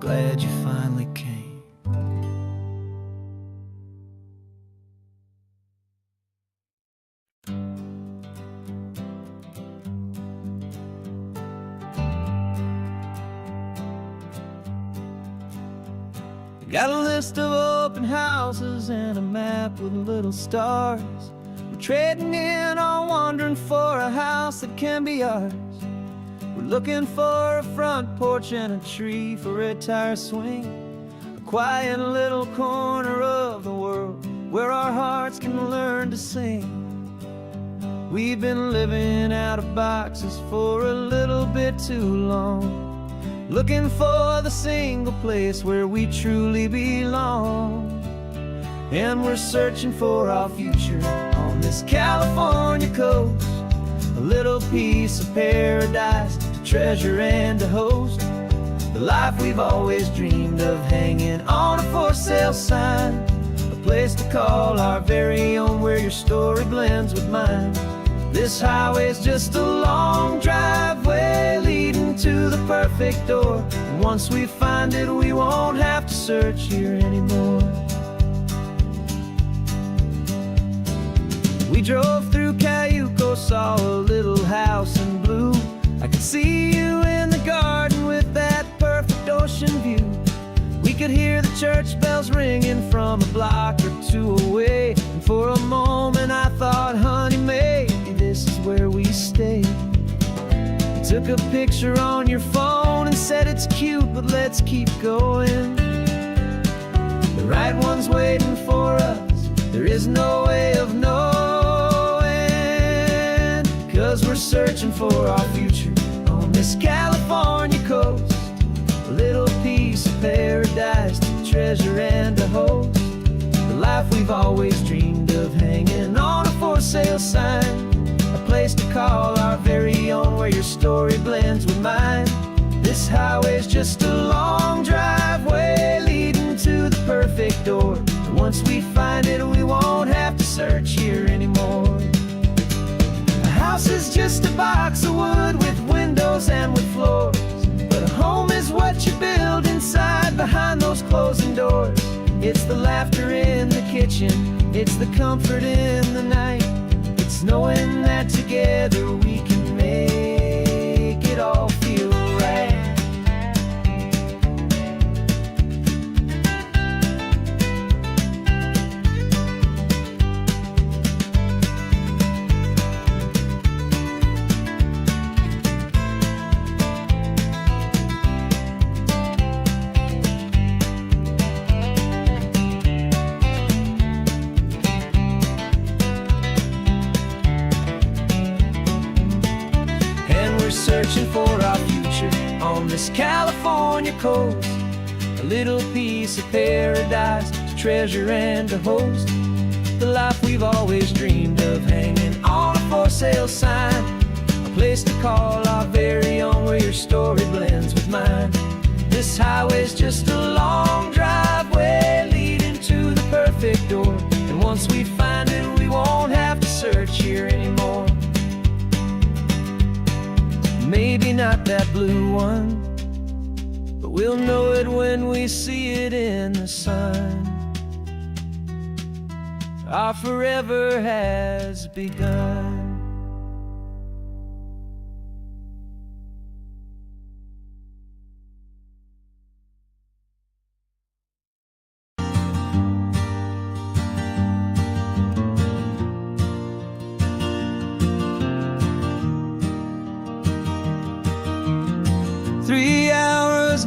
glad you finally came. Got a list of open houses and a map with little stars. We're trading in or wandering for a house that can be ours. We're looking for a front porch and a tree for a tire swing, a quiet little corner of the world where our hearts can learn to sing. We've been living out of boxes for a little bit too long, looking for the single place where we truly belong. And we're searching for our future on this California coast, a little piece of paradise to treasure and to host, the life we've always dreamed of hanging on a for sale sign, a place to call our very own where your story blends with mine. This highway's just a long driveway leading to the perfect door, and once we find it we won't have to search here anymore. We drove through Cayuco, saw a little house in blue. I could see you in the garden with that perfect ocean view. We could hear the church bells ringing from a block or two away, and for a moment I thought, honey, maybe this is where we stay. You took a picture on your phone and said it's cute, but let's keep going. The right one's waiting for us, there is no way of knowing, 'cause we're searching for our future on this California coast, a little piece of paradise to treasure and to host, the life we've always dreamed of hanging on a for sale sign, a place to call our very own where your story blends with mine. This highway's just a long driveway leading to the perfect door, and once we find it we won't have to search here anymore. A house is just a box of wood with windows and with floors, but a home is what you build inside behind those closing doors. It's the laughter in the kitchen, it's the comfort in the night, it's knowing that together we can make it all feel right. Searching for our future on this California coast, a little piece of paradise to treasure and to host, the life we've always dreamed of hanging on a for sale sign, a place to call our very own where your story blends with mine. This highway's just a long driveway leading to the perfect door, and once we find it we won't have to search here anymore. Maybe not that blue one, but we'll know it when we see it in the sun. Our forever has begun.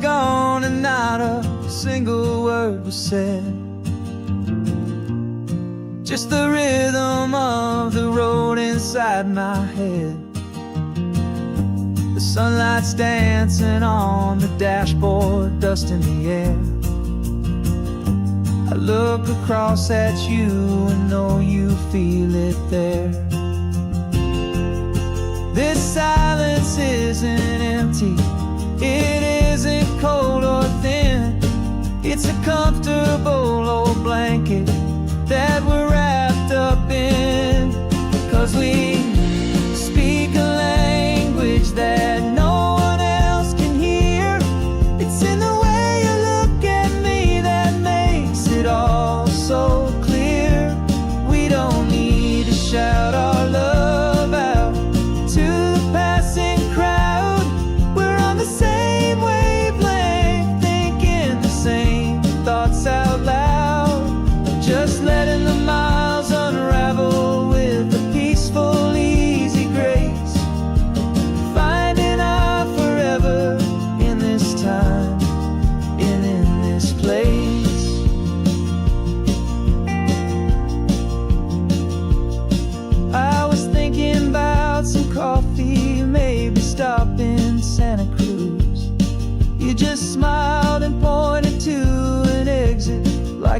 Gone and not a single word was said, just the rhythm of the road inside my head. The sunlight's dancing on the dashboard, dust in the air. I look across at you and know you feel it there. This silence isn't empty, it isn't cold or thin, it's a comfortable old blanket that we're wrapped up in, 'cause we speak a language that no one else can hear. It's in the way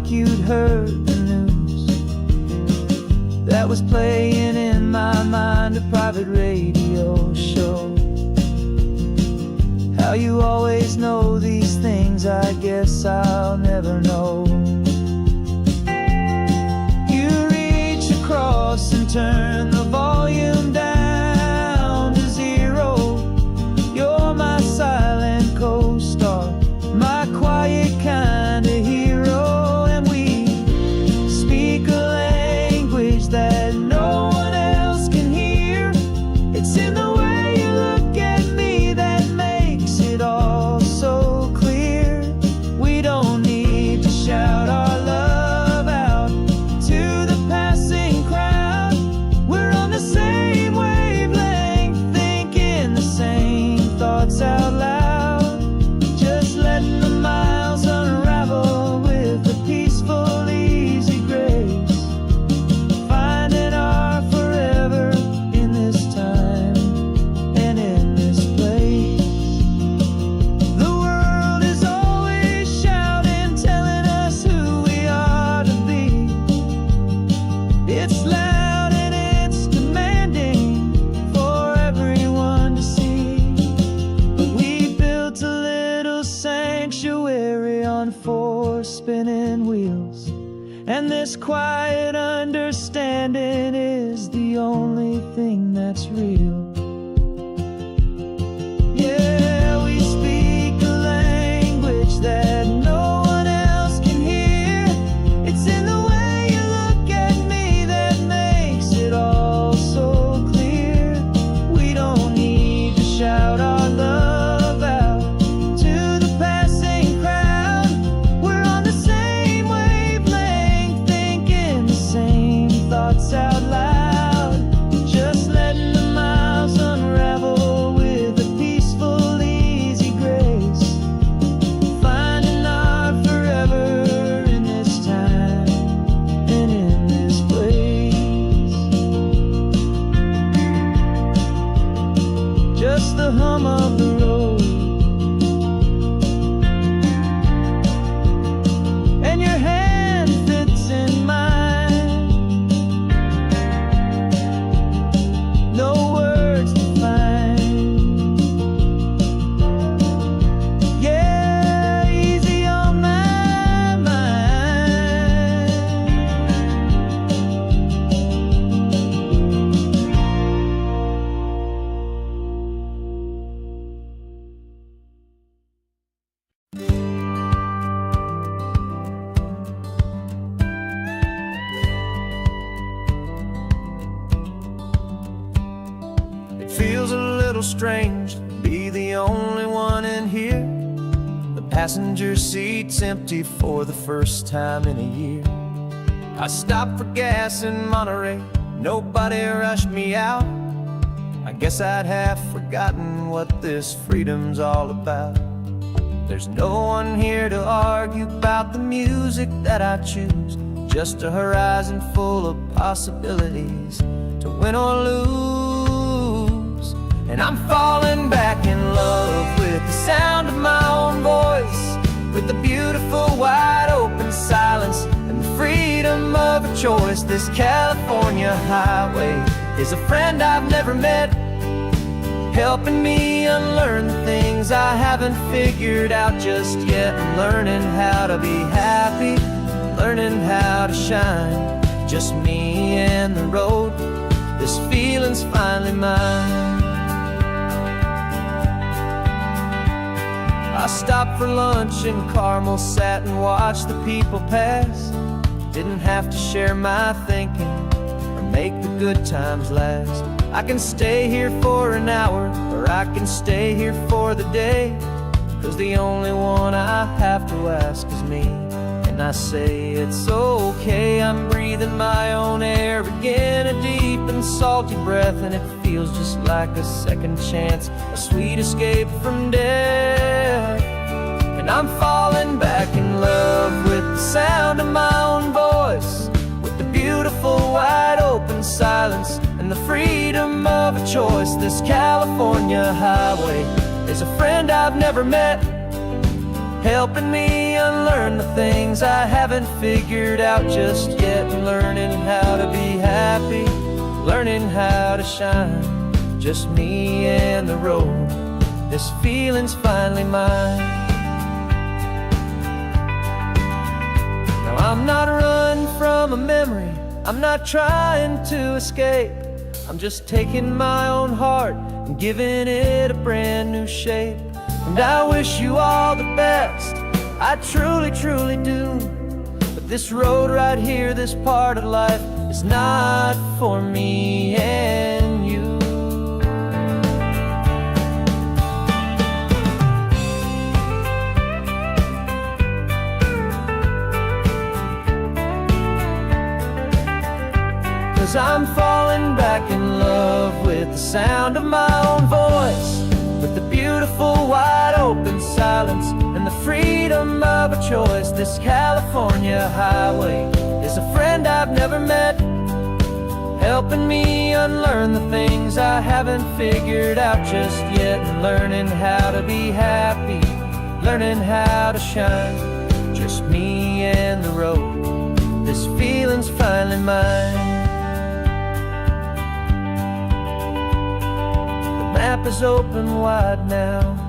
like you'd heard the news that was playing in my mind, a private radio show. How you always know these things, I guess I'll never know. You reach across and turn the volume down to 0. You're my silent co-star, my quiet kind of hero. And we speak a language that no one else can hear. It's in the way you look at me that makes it all so clear. We don't need to shout our love out to the passing crowd. We're on the same wavelength, thinking the same thoughts out loud. Just letting the miles unravel with a peaceful, easy grace. Finding our forever in this time and in this place. The world is always shouting, telling us who we are to be. It's loud and it's demanding for everyone to see. But we built a little sanctuary on 4 spinning wheels, and this quiet understanding is the only thing that's real. Yeah, we speak a language that no one else can hear. It's in the way you look at me that makes it all so clear. We don't need to shout our love out to the passing crowd. We're on the same wavelength, thinking the same thoughts out loud. Just letting the miles unravel with a peaceful, easy grace. Finding our forever in this time and in this place. Just the hum of the road and your hand fits in mine. No words to find. Yeah, easy on my mind. It feels a little strange to be the only one in here. The passenger seat's empty for the first time in a year. I stopped for gas in Monterey, nobody rushed me out. I guess I'd half forgotten what this freedom's all about. There's no one here to argue about the music that I choose, just a horizon full of possibilities to win or lose. And I'm falling back in love with the sound of my own voice, with the beautiful wide open silence and the freedom of a choice. This California highway is a friend I've never met, helping me unlearn the things I haven't figured out just yet. I'm learning how to be happy, learning how to shine, just me and the road. This feeling's finally mine. I stopped for lunch in Carmel, sat and watched the people pass. Didn't have to share my thinking or make the good times last. I can stay here for an hour, or I can stay here for the day, 'cause the only one I have to ask is me. And I say it's okay, I'm breathing my own air again, a deep and salty breath, and it feels just like a second chance, a sweet escape from death. And I'm falling back in love with the sound of my own voice, with the beautiful wide open silence and the freedom of a choice. This California highway is a friend I've never met, helping me unlearn the things I haven't figured out just yet, and learning how to be happy, learning how to shine, just me and the road, this feeling's finally mine. Now I'm not running from a memory, I'm not trying to escape, I'm just taking my own heart and giving it a brand new shape. And I wish you all the best, I truly, truly do. But this road right here, this part of life, is not for me and you. Cause I'm falling back in love with the sound of my own voice, with the beautiful wide open silence and the freedom of a choice. This California highway is a friend I've never met, helping me unlearn the things I haven't figured out just yet, and learning how to be happy, learning how to shine, just me and the road, this feeling's finally mine. The map is open wide now,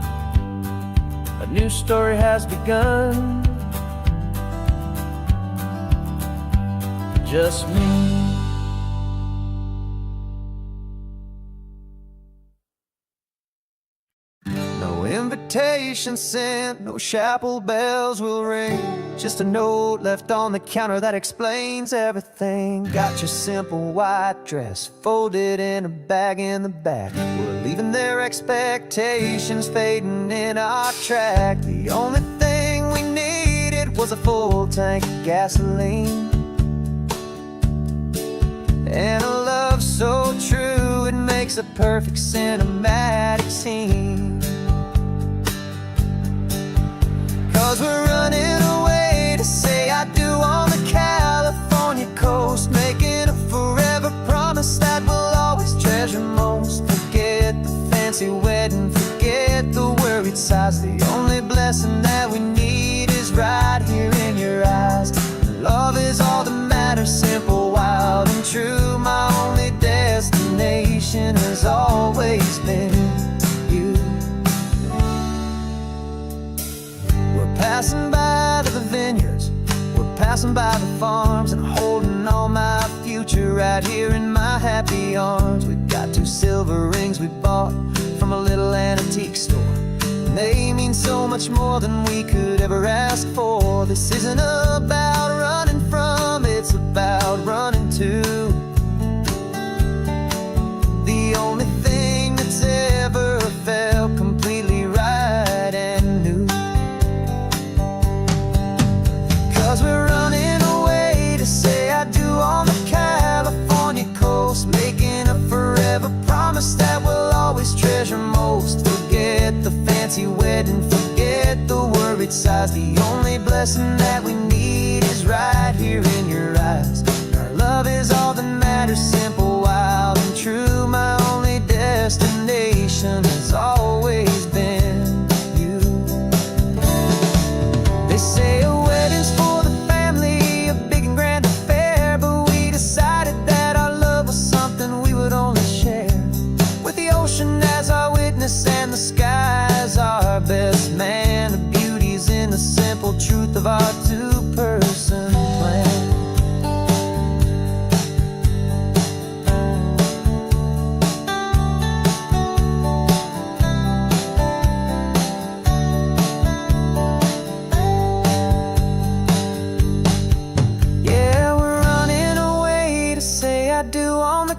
a new story has begun, just me. No invitation sent, no chapel bells will ring, just a note left on the counter that explains everything. Got your simple white dress folded in a bag in the back. We're leaving their expectations fading in our track. The only thing we needed was a full tank of gasoline, and a love so true it makes a perfect cinematic scene. Cause we're running away to say I do on the California coast, making a forever promise that we'll always treasure most. Forget the fancy wedding, forget the worried sighs. The only blessing that we need is right here in your eyes. Love is all that matters, simple, wild, and true. My only destination has always been you. We're passing by the vineyards, we're passing by the farms, and holding all my future right here in my happy arms. We've got 2 silver rings we bought from a little antique store, and they mean so much more than we could ever ask for. This isn't about running from, it's about running to the only thing that's ever felt completely right and new. Cause we're running away to say I do on the California coast, making a forever promise that we'll always treasure most. Forget the fancy wedding, forget the worried sighs. The only blessing that we need is right here in your eyes. Our love is all that matters, simple, wild, and true. My only destination has always been you. They say a wedding's for the family, a big and grand affair, but we decided that our love was something we would only share with the ocean as our witness and the sky as our best man. The beauty's in the simple truth of our 2-person plan.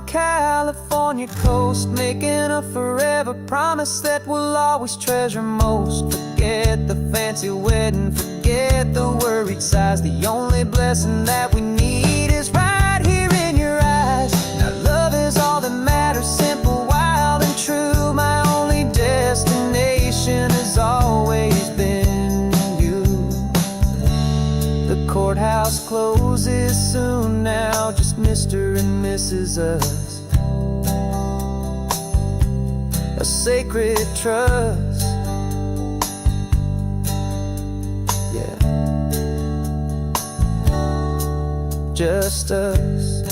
California coast, making a forever promise that we'll always treasure most. Forget the fancy wedding, forget the worried sighs. The only blessing that we need is right here in your eyes. Now love is all that matters, simple, wild, and true. My only destination has always been you. The courthouse closes soon now, just Mr. and Mrs. Us. A sacred trust. just us.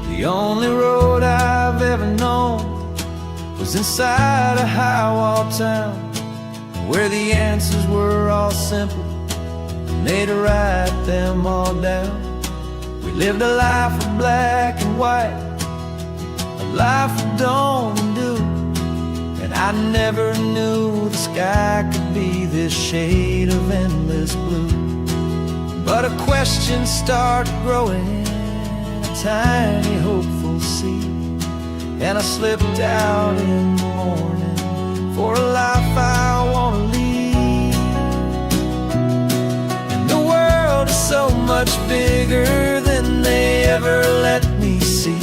The only road I've ever known was inside a high-wall town, where the answers were all simple, and they'd write them all down. We lived a life of black and white, a life of dawn and dew, and I never knew the sky could be this shade of endless blue. But a question started growing, tiny hopeful seed, and I slipped out in the morning for a life I want to lead. And the world is so much bigger than they ever let me see,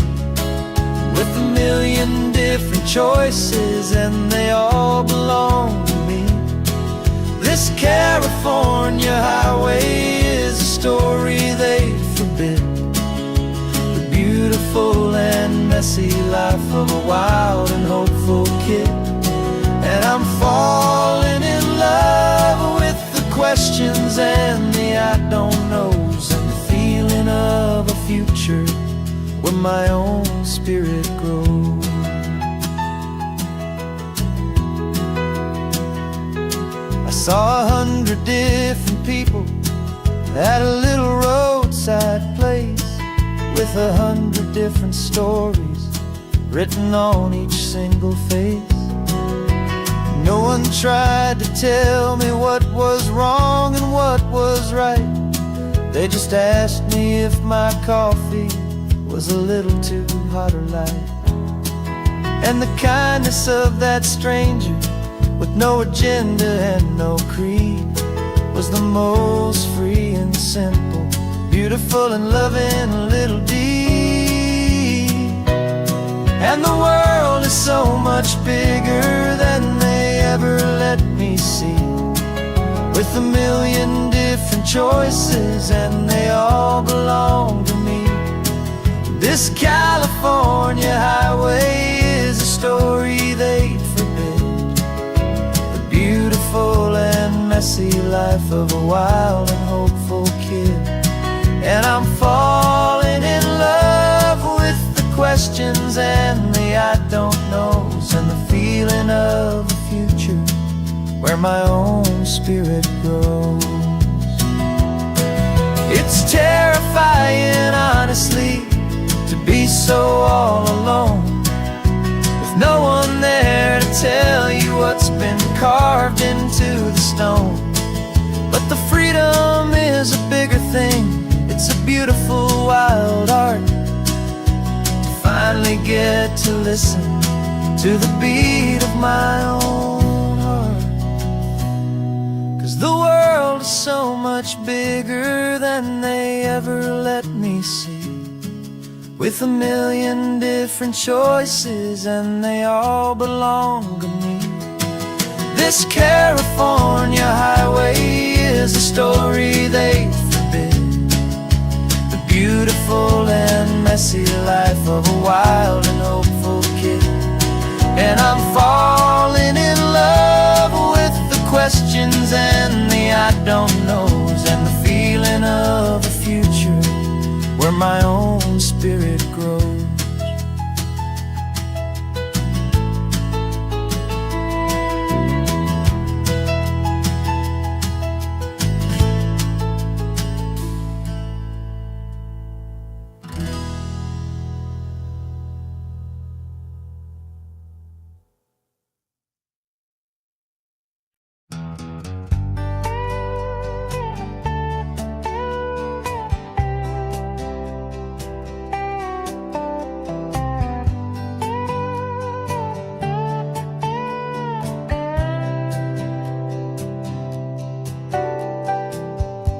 with a million different choices and they all belong to me. This California highway is a story they forbid, beautiful and messy life of a wild and hopeful kid. And I'm falling in love with the questions and the I don't knows, and the feeling of a future where my own spirit grows. I saw 100 different people at a little roadside place, with 100 different stories written on each single face. No one tried to tell me what was wrong and what was right. They just asked me if my coffee was a little too hot or light. And the kindness of that stranger, with no agenda and no creed, was the most free and simple, beautiful and loving a little deed. And the world is so much bigger than they ever let me see, with a million different choices and they all belong to me. This California highway is a story they'd forbid, the beautiful and messy life of a wild and hopeful kid. And I'm falling in love with the questions and the I don't knows, and the feeling of a future where my own spirit grows. It's terrifying, honestly, to be so all alone, with no one there to tell you what's been carved into the stone. But the freedom is a bigger thing. It's a beautiful wild art to finally get to listen to the beat of my own heart. 'Cause the world is so much bigger than they ever let me see, with a million different choices and they all belong to me. This California highway is a story they forbid, the beautiful and messy life of a wild and hopeful kid. And I'm falling in love with the questions and the I don't knows, and the feeling of a future where my own spirit grows.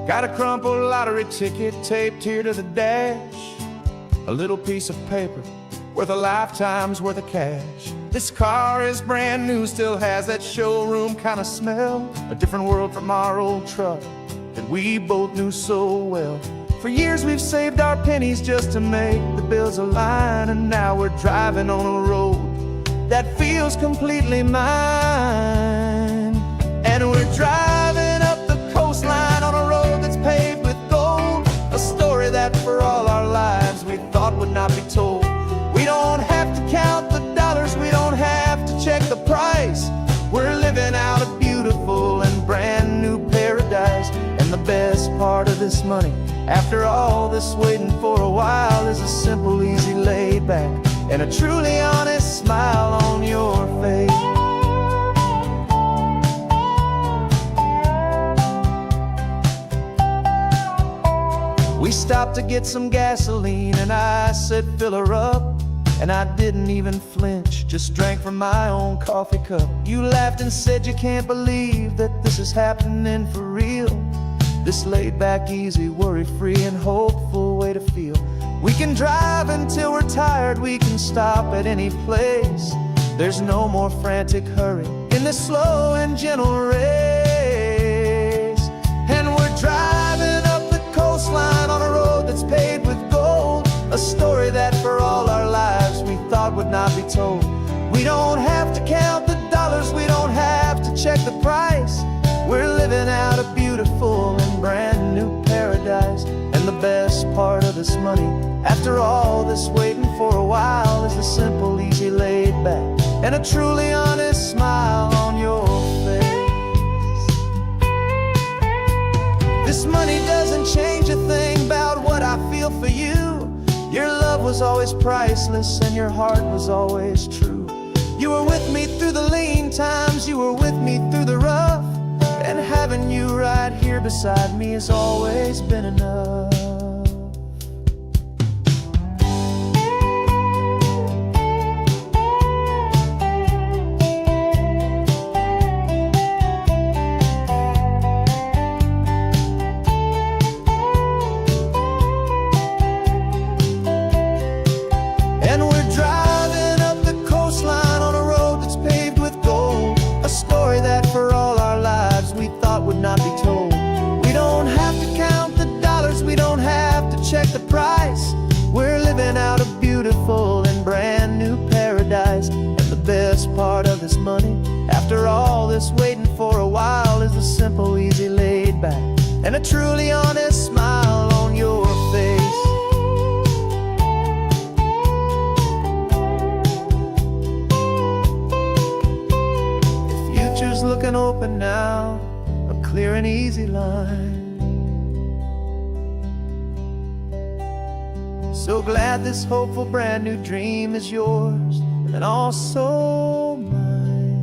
Got a crumpled lottery ticket taped here to the dash, a little piece of paper worth a lifetime's worth of cash. This car is brand new, still has that showroom kind of smell. A different world from our old truck that we both knew so well. For years we've saved our pennies just to make the bills align, and now we're driving on a road that feels completely mine. And we're driving up the coastline on a road that's paved with gold, a story that for all our lives we thought would not be told. We don't have to count the dollars, we don't have to check the price. We're living out a beautiful and brand new paradise. And the best part of this money, after all this waiting for a while, is a simple, easy, laid back, and a truly honest smile on your face. We stopped to get some gasoline, and I said, fill her up. And I didn't even flinch, just drank from my own coffee cup. You laughed and said you can't believe that this is happening for real. This laid back, easy, worry-free and hopeful way to feel. We can drive until we're tired, we can stop at any place. There's no more frantic hurry in this slow and gentle race. And we're driving up the coastline on a road that's paved with gold, a story that for all our lives we thought would not be told. We don't have to count the dollars, we don't have to check the price. We're living out a beautiful and brand new paradise. And the best part of this money, after all this waiting for a while, is the simple, easy, laid back, and a truly honest smile on your face. This money doesn't change a thing about what I feel for you. Your love was always priceless and your heart was always true. You were with me through the lean times, you were with me through the rough. And having you right here beside me has always been enough. And we're driving up the coastline on a road that's paved with gold, a story that for all our lives we thought would not be told. We don't have to count the dollars, we don't have to check the price. We're living out a beautiful and brand new paradise. And the best part of this money, after all this waiting for a while, is the simple, easy, laid back, and a truly honest smile on your face. The future's looking open now, a clear and easy line. So glad this hopeful brand new dream is yours and also mine.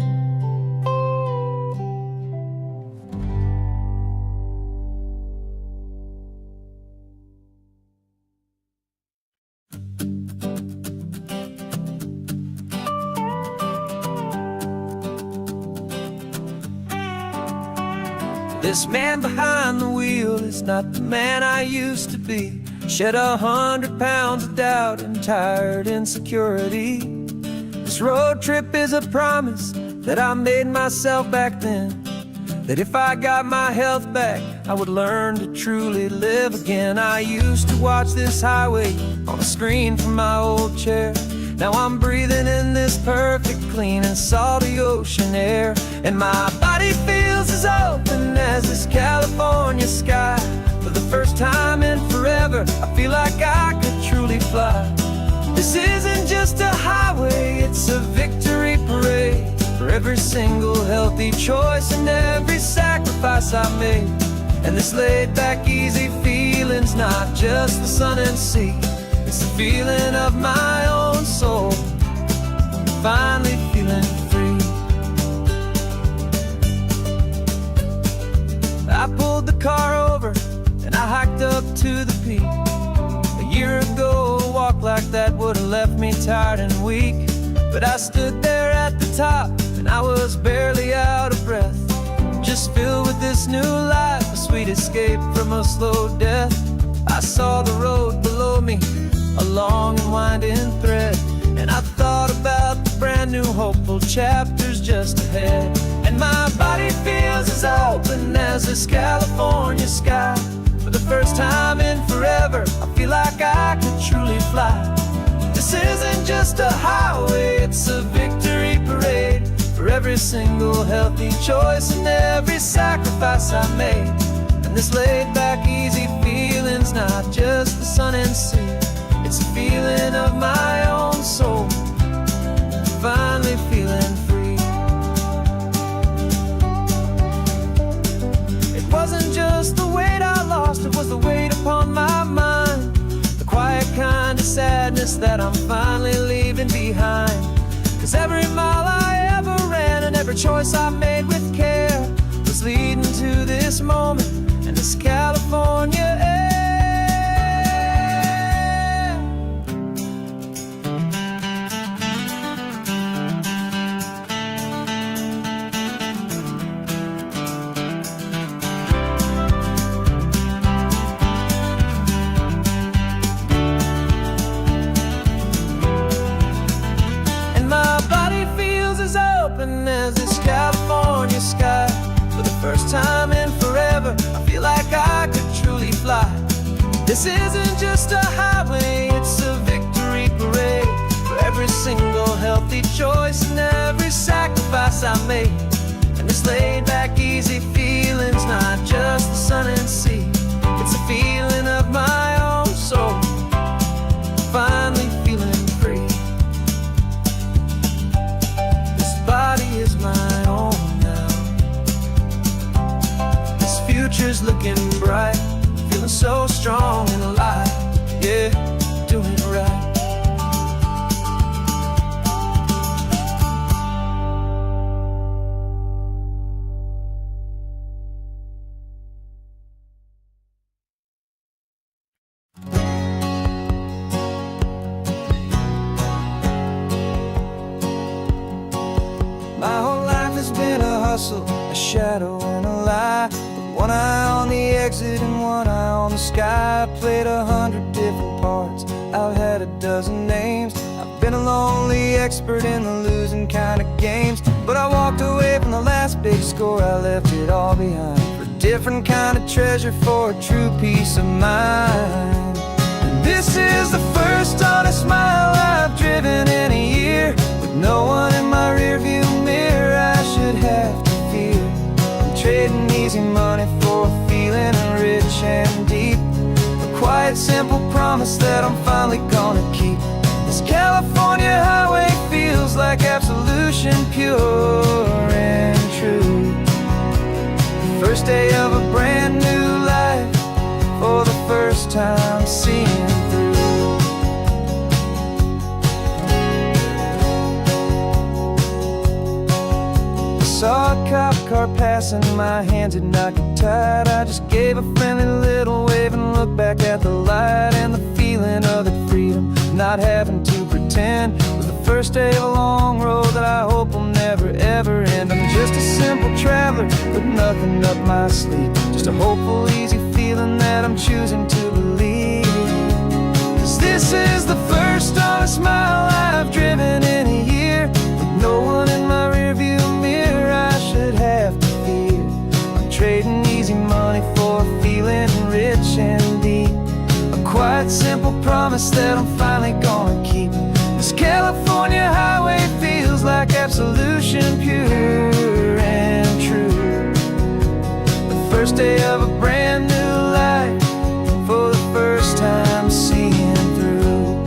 This man behind the wheel is not the man I used to be. Shed 100 pounds of doubt and tired insecurity. This road trip is a promise that I made myself back then, that if I got my health back, I would learn to truly live again. I used to watch this highway on a screen from my old chair. Now I'm breathing in this perfect, clean and salty ocean air. And my body feels as open as this California sky. For the first time in forever, I feel like I could truly fly. This isn't just a highway, it's a victory parade for every single healthy choice and every sacrifice I made. And this laid back, easy feeling's not just the sun and sea, it's the feeling of my own soul, finally feeling free. I pulled the car over and I hiked up to the peak. A year ago, a walk like that would have left me tired and weak. But I stood there at the top and I was barely out of breath, just filled with this new life, a sweet escape from a slow death. I saw the road below me, a long and winding thread, and I thought about the brand new hopeful chapters just ahead. And my body feels as open as this California sky. For the first time in forever, I feel like I could truly fly. This isn't just a highway, it's a victory parade. For every single healthy choice and every sacrifice I made. And this laid back easy feeling's not just the sun and sea, it's a feeling of my own soul, finally feeling free. It wasn't just the weight I lost, it was the weight upon my mind. The quiet kind of sadness that I'm finally leaving behind. Cause every mile I ever ran and every choice I made with care was leading to this moment and this California air. As this California sky. For the first time in forever, I feel like I could truly fly. This isn't just a highway, it's a victory parade. For every single healthy choice and every sacrifice I made. And this laid back easy feeling's not just the sun and sea, it's a feeling of my own soul, finally feeling free. Body is my own now. This future's looking bright, feeling so strong and alive. Yeah, doing it right. A shadow and a lie, with one eye on the exit and one eye on the sky. I played 100 different parts, I've had a dozen names. I've been a lonely expert in the losing kind of games. But I walked away from the last big score, I left it all behind for a different kind of treasure, for a true peace of mind. And this is the first honest mile I've driven in a year, with no one in my rearview mirror I should have to fear. I'm trading easy money for a feeling rich and deep, a quiet simple promise that I'm finally gonna keep. This California highway feels like absolution, pure and true. The first day of a brand new life, for the first time seeing through. Saw a cop car passing, my hands had not got tied. I just gave a friendly little wave and looked back at the light. And the feeling of the freedom, not having to pretend, was the first day of a long road that I hope will never ever end. I'm just a simple traveler with nothing up my sleeve, just a hopeful easy feeling that I'm choosing to believe. Cause this is the first honest mile I've driven in a year, with no one in my rearview mirror I should have to fear. I'm trading easy money for a feeling rich and deep, a quiet simple promise that I'm finally gonna keep. This California highway feels like absolution, pure and true. The first day of a brand new life, for the first time seeing through.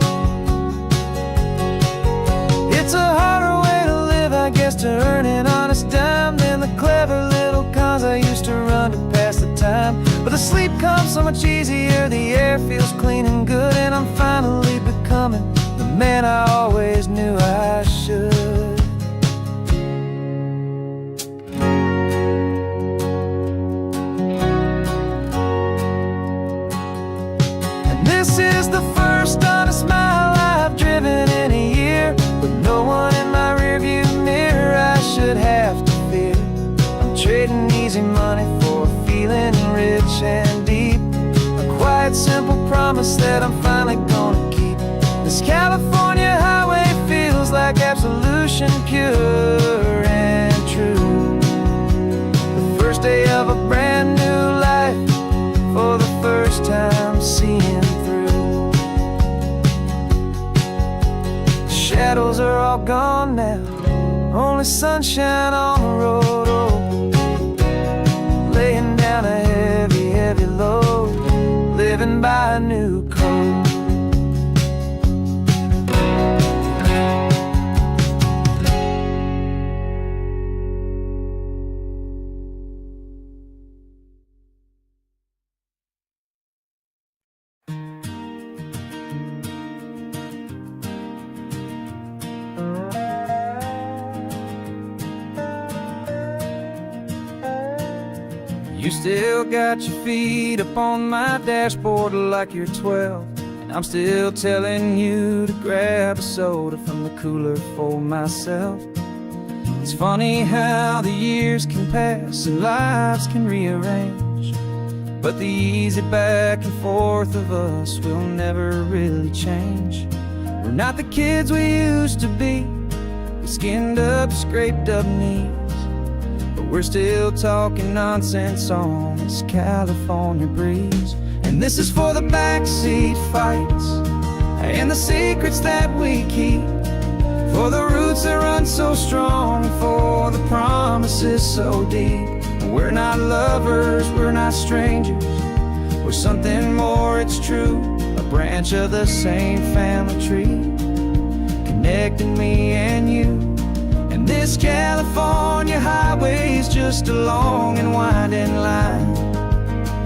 It's a harder way to live, I guess, to earn an honest dime than the clever little cons I used to run to pass the time. But the sleep comes so much easier, the air feels clean and good, and I'm finally becoming the man I always knew I should. And this is the first honest mile I've driven in a year, with no one in my rearview mirror I should have to fear. I'm trading easy money for a feeling rich and deep, a quiet simple promise that I'm finally gonna keep. This California highway feels like on the road, oh, laying down a heavy, heavy load, living by a new code. You still got your feet up on my dashboard like you're 12, and I'm still telling you to grab a soda from the cooler for myself. It's funny how the years can pass and lives can rearrange, but the easy back and forth of us will never really change. We're not the kids we used to be, with skinned up, scraped up knees, but we're still talking nonsense on this California breeze. And this is for the backseat fights and the secrets that we keep, for the roots that run so strong, for the promises so deep. We're not lovers, we're not strangers, we're something more, it's true. A branch of the same family tree, connecting me and you. And this California highway's just a long and winding line,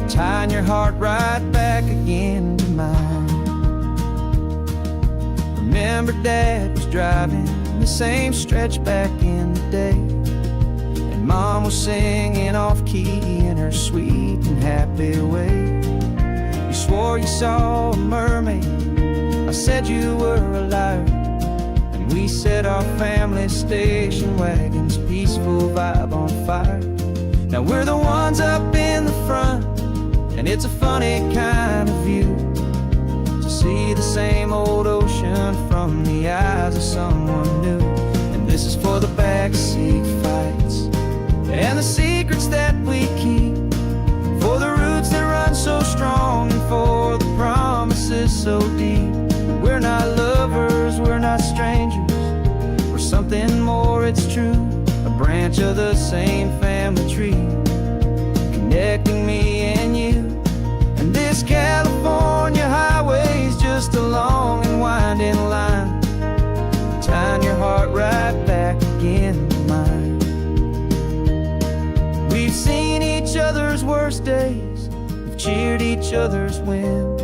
tying your heart right back again to mine. Remember Dad was driving the same stretch back in the day, and Mom was singing off-key in her sweet and happy way. You swore you saw a mermaid, I said you were a liar, and we set our family station wagon's peaceful vibe on fire. Now we're the ones up in the front, and it's a funny kind of view to see the same old ocean from the eyes of someone new. And this is for the backseat fights and the secrets that we keep, for the roots that run so strong, and for the promises so deep. We're not lovers, we're not strangers, we're something more, it's true. A branch of the same family tree, connecting me and you. And this California highway's just a long and winding line, tying your heart right back again to mine. We've seen each other's worst days, we've cheered each other's wins,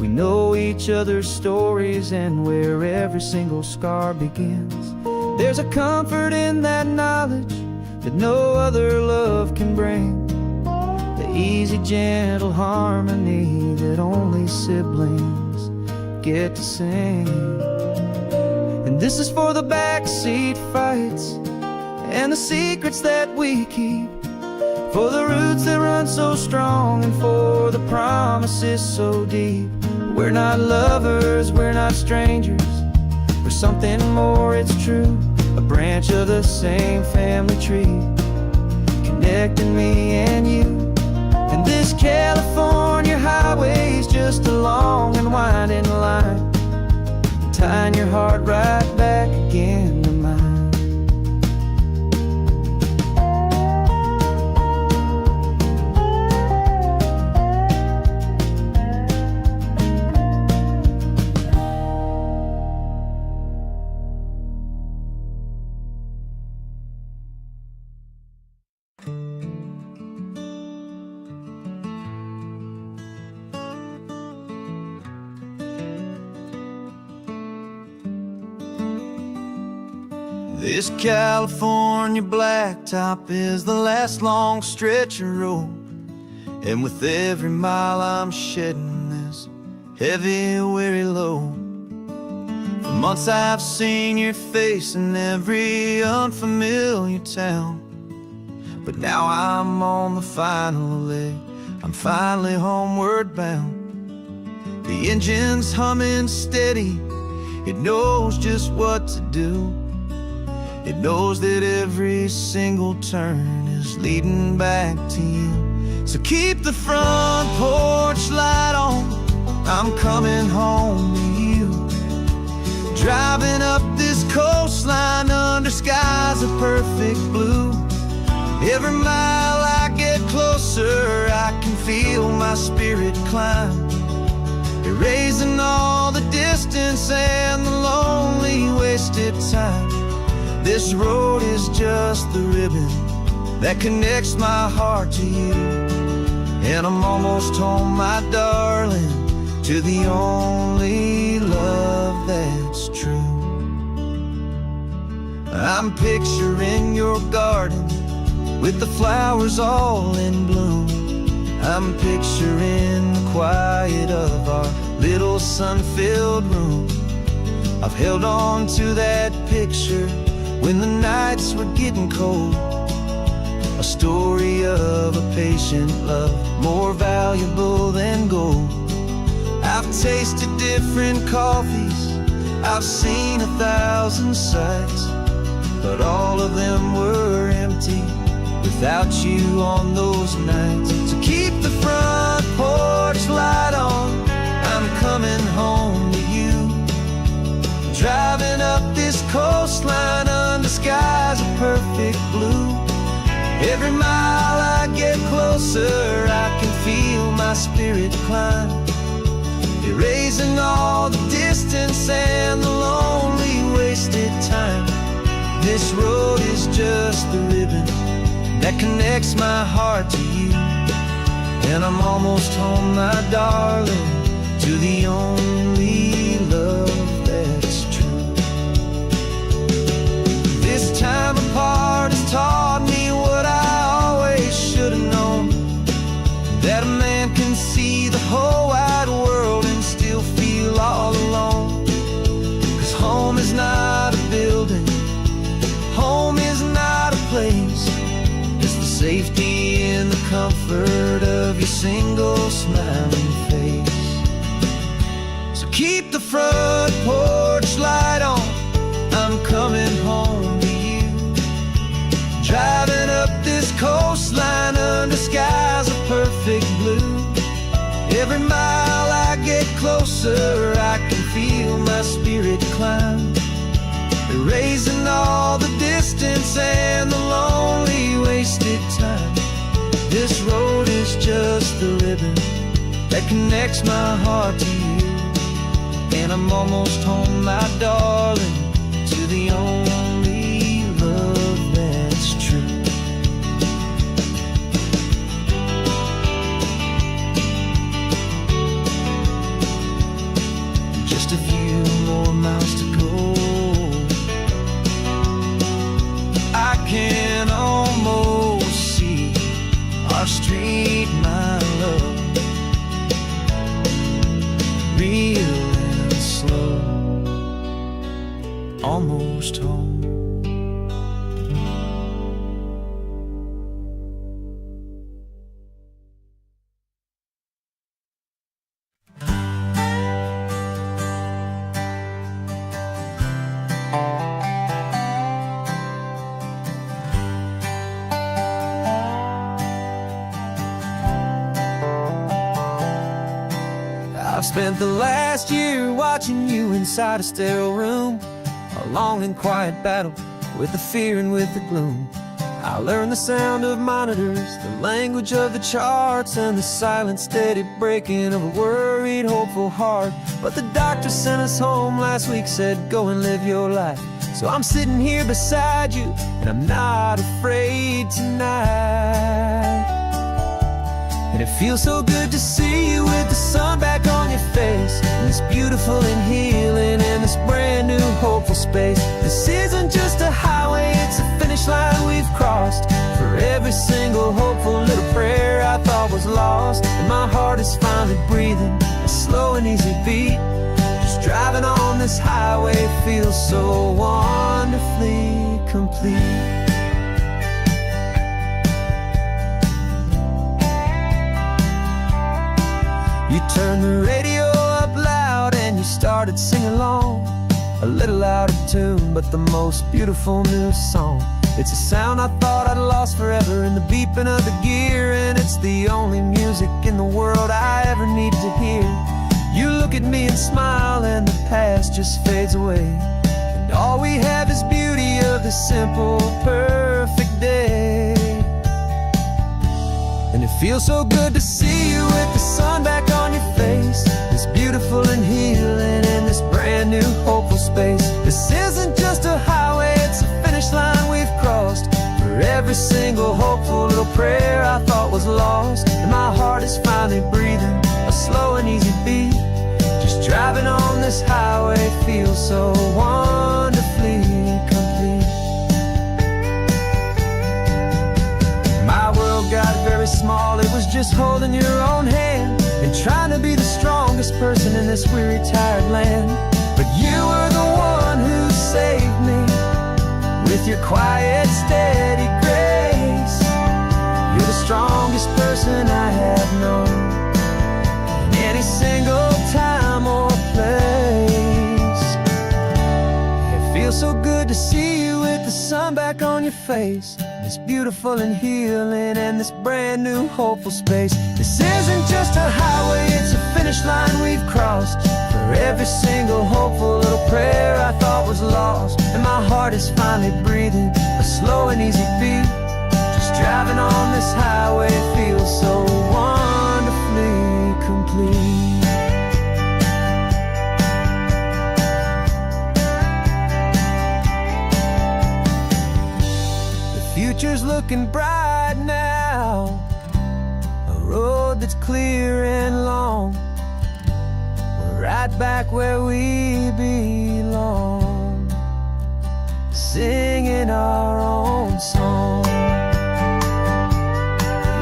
we know each other's stories and where every single scar begins. There's a comfort in that knowledge that no other love can bring, the easy, gentle harmony that only siblings get to sing. And this is for the backseat fights and the secrets that we keep, for the roots that run so strong, and for the promises so deep. We're not lovers, we're not strangers, we're something more, it's true. A branch of the same family tree, connecting me and you. And this California highway's just a long and winding line, tying your heart right back again to mine. This California blacktop is the last long stretch of road, and with every mile I'm shedding this heavy, weary load. For months I've seen your face in every unfamiliar town, but now I'm on the final leg, I'm finally homeward bound. The engine's humming steady, it knows just what to do. It knows that every single turn is leading back to you. So keep the front porch light on, I'm coming home to you. Driving up this coastline under skies of perfect blue. Every mile I get closer, I can feel my spirit climb, erasing all the distance and the lonely wasted time. This road is just the ribbon that connects my heart to you, and I'm almost home, my darling, to the only love that's true. I'm picturing your garden with the flowers all in bloom. I'm picturing the quiet of our little sun-filled room. I've held on to that picture when the nights were getting cold. A story of a patient love, more valuable than gold. I've tasted different coffees, I've seen 1,000 sights, but all of them were empty without you on those nights. So keep the front porch light on, I'm coming home to you. Driving up this coastline under skies of perfect blue. Every mile I get closer, I can feel my spirit climb, erasing all the distance and the lonely wasted time. This road is just the ribbon that connects my heart to you, and I'm almost home, my darling, to the only love that's true. This time apart has taught me what I always should have known, that a man can see the whole wide world and still feel all alone. 'Cause home is not a building, home is not a place, it's the safety and the comfort of your single smiling face. So keep the front porch light on, I'm coming home to you. Driving up this coastline under skies of perfect blue. Every mile I get closer, I can feel my spirit climb, erasing all the distance and the lonely wasted time. This road is just the ribbon that connects my heart to you, and I'm almost home, my darling, to the only love that's true. Just a few more miles to go, I can almost see our street, my love, real and slow, almost home. I've spent the last year watching you inside a sterile room, a long and quiet battle with the fear and with the gloom. I learned the sound of monitors, the language of the charts, and the silent steady breaking of a worried, hopeful heart. But the doctor sent us home last week, said go and live your life. So I'm sitting here beside you, and I'm not afraid tonight. And it feels so good to see you with the sun back on your face, and this beautiful and healing in this brand new hopeful space. This isn't just a highway, it's a finish line we've crossed. For every single hopeful little prayer I thought was lost, and my heart is finally breathing a slow and easy beat. Just driving on this highway feels so wonderfully complete. You turned the radio up loud and you started singing along, a little out of tune, but the most beautiful new song. It's a sound I thought I'd lost forever in the beeping of the gear, and it's the only music in the world I ever need to hear. You look at me and smile, and the past just fades away, and all we have is beauty of the simple, perfect day. And it feels so good to see you with the sun back on your face. It's beautiful and healing in this brand new hopeful space. This isn't just a highway, it's a finish line we've crossed. For every single hopeful little prayer I thought was lost. And my heart is finally breathing a slow and easy beat. Just driving on this highway feels so wonderfully complete. My world got very small, it was just holding your own hand and trying to be the strongest person in this weary, tired land. But you were the one who saved me with your quiet, steady grace. You're the strongest person I have known in any single time or place. It feels so good to see you with the sun back on your face. It's beautiful and healing in this brand new hopeful space. This isn't just a highway, it's a finish line we've crossed. For every single hopeful little prayer I thought was lost. And my heart is finally breathing a slow and easy beat. Just driving on this highway feels so wonderfully complete. Future's looking bright now, a road that's clear and long. We're right back where we belong, singing our own song.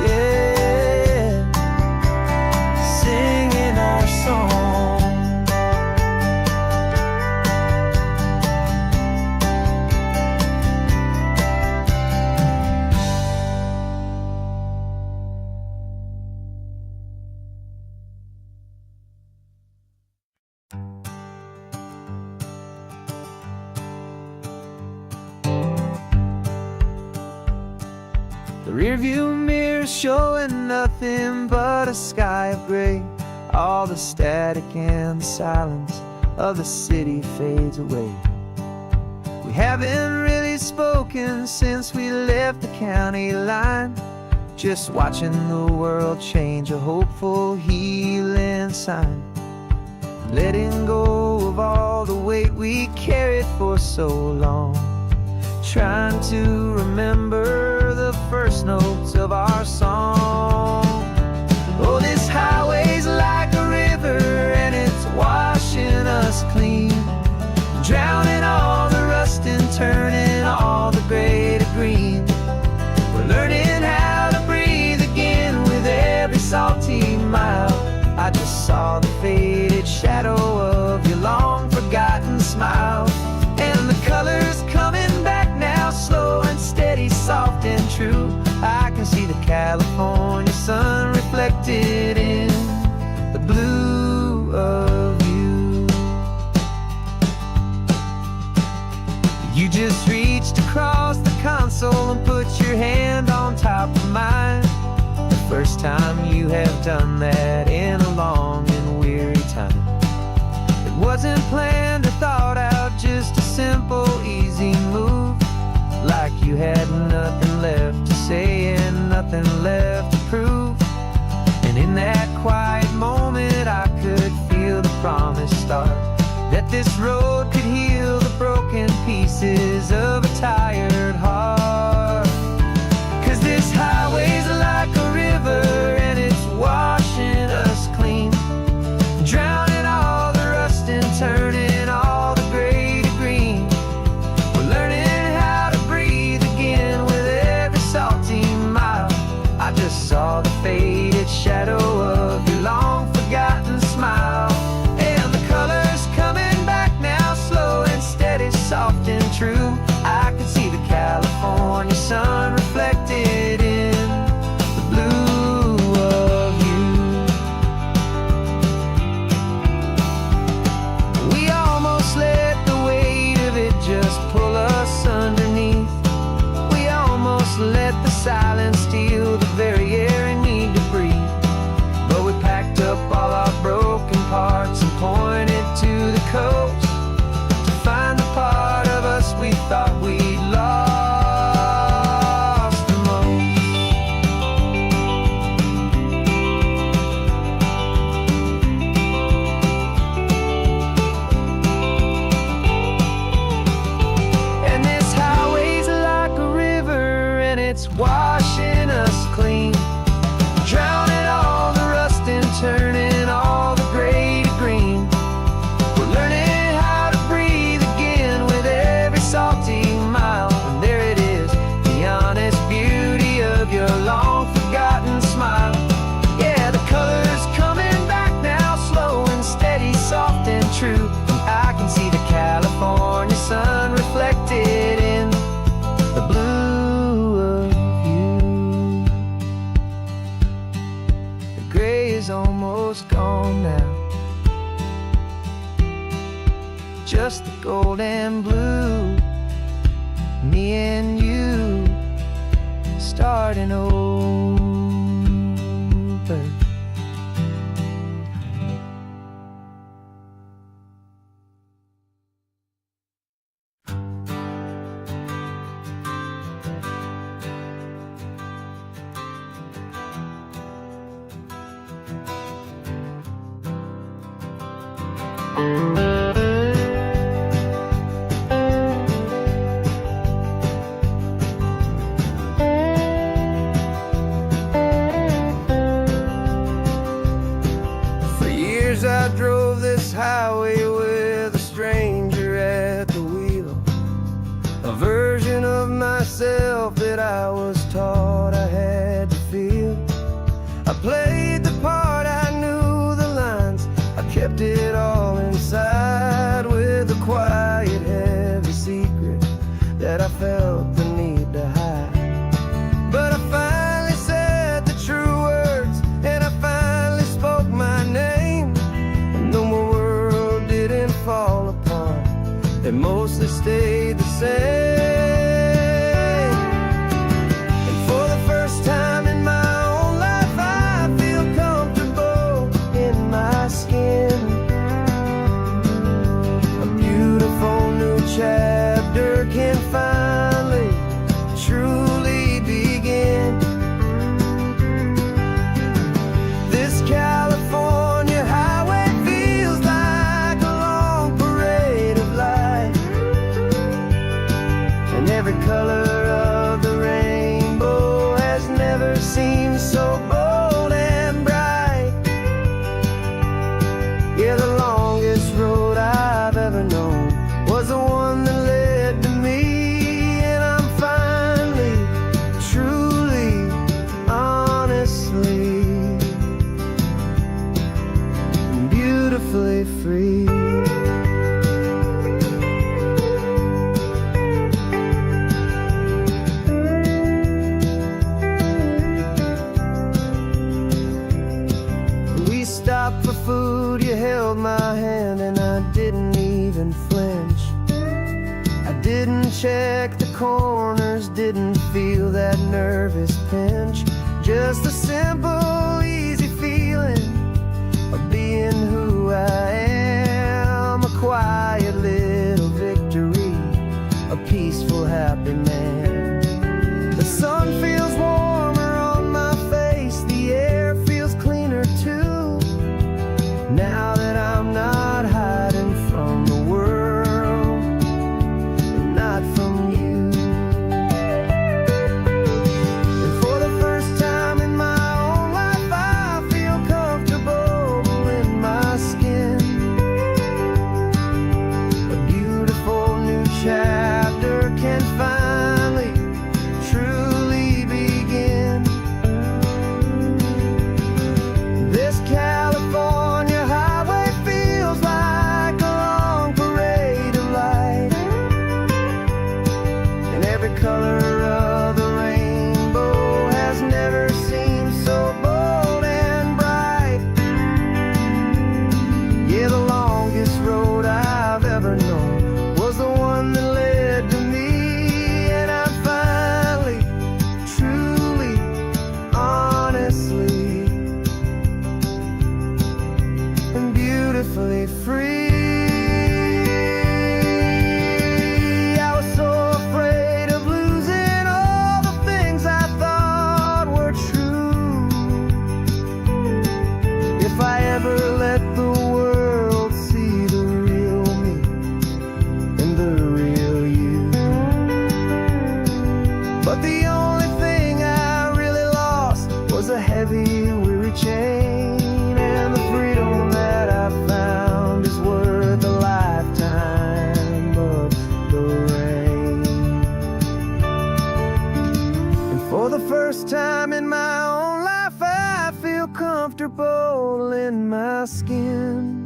Yeah, singing our song. The rearview mirror showing nothing but a sky of gray. All the static and the silence of the city fades away. We haven't really spoken since we left the county line. Just watching the world change, a hopeful healing sign. Letting go of all the weight we carried for so long. Trying to remember the first notes of our song. Oh, this highway's like a river and it's washing us clean, drowning all the rust and turning all the gray to green. We're learning how to breathe again with every salty mile. I just saw the faded shadow of your long forgotten smile. And the colors coming back now, slow and steady, soft and true. I can see the California sun reflected in the blue of you. You just reached across the console and put your hand on top of mine. The first time you have done that in a long and weary time. It wasn't planned or thought out, just a simple, easy move. Like you had nothing left to say and nothing left to prove. And in that quiet moment I could feel the promise start, that this road could heal the broken pieces of a tired heart. 'Cause this highway's like a river and it's washing us clean, drowning all the rust and turning all the gray to green. We're learning how to breathe again with every salty mile. I just saw the faded shadow of your long forgotten smile. And the colors coming back now, slow and steady, soft and true. I can see the California sun reflected in the blue of you. We almost let the weight of it just pull us underneath. We almost let the silence steal the very air we need to breathe. But we packed up all our broken parts and pointed to the coast to find the part it's washing us clean, drowning all the rust and turning all the gray to green. We're learning how to breathe again with every salty mile. And there it is, the honest beauty of your long forgotten smile. Yeah, the color's coming back now, slow and steady, soft and true. And I can see the California sun reflected in the blue of you. The gray is almost gone now, just the gold and blue. Me and you starting over. For years I drove this highway with a stranger at the wheel, a version of myself that I was taught I had to feel. I played the part, I knew the lines, I kept it all inside with a quiet, heavy secret that I felt the need to hide. But I finally said the true words, and I finally spoke my name. And though my world didn't fall apart, it mostly stayed the same. And for the first time in my own life, I feel comfortable in my skin. A beautiful new chapter can finally truly begin. This California highway feels like a long parade of light, and every color of the rainbow has never seemed so bold and bright. Yeah, the longest road I've ever known was the one that led to me, and I'm finally, truly, honestly, beautifully free. We stopped for food, you held my hand, and I didn't even flinch. I didn't check the corners, didn't feel that nervous pinch. Just a simple, easy feeling of being who I am. A quiet little victory, a peaceful, happy man. The sun feels warmer on my face, the air feels cleaner too, now that I'm not hiding from the world, and not from you. And for the first time in my own life, I feel comfortable in my skin. A beautiful new chapter can finally truly begin. This California highway feels like a long parade of light, and every color of the rainbow has never seemed so bold and bright. Yeah, the longest road I've ever known was the one that led to me, and I'm finally, truly, honestly, and beautifully free. I was so afraid of losing all the things I thought were true. If I ever let the world see the real me and the real you. But the only thing heavy, weary chain, and the freedom that I found is worth a lifetime of the rain. And for the first time in my own life, I feel comfortable in my skin.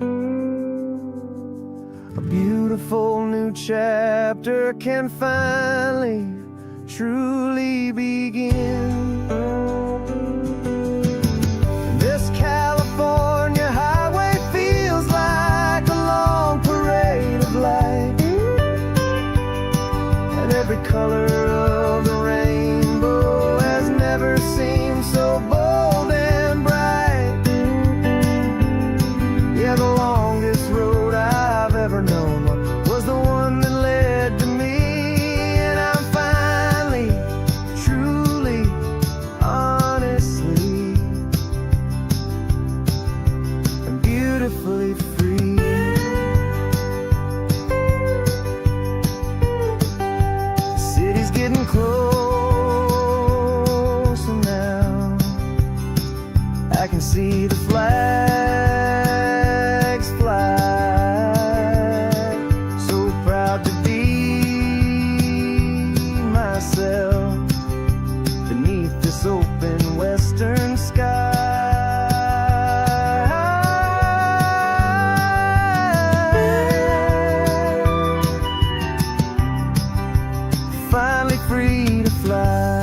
A beautiful new chapter can finally, truly begin. This California highway feels like a long parade of light, and every color of the rainbow has never seemed so bold and bright. Yeah, the longest road I've ever known was the one that led to me, and I'm finally, truly, honestly, and beautifully free. The city's getting closer now. I can see the flags fly. So proud to be myself beneath this open western sky. Finally free to fly.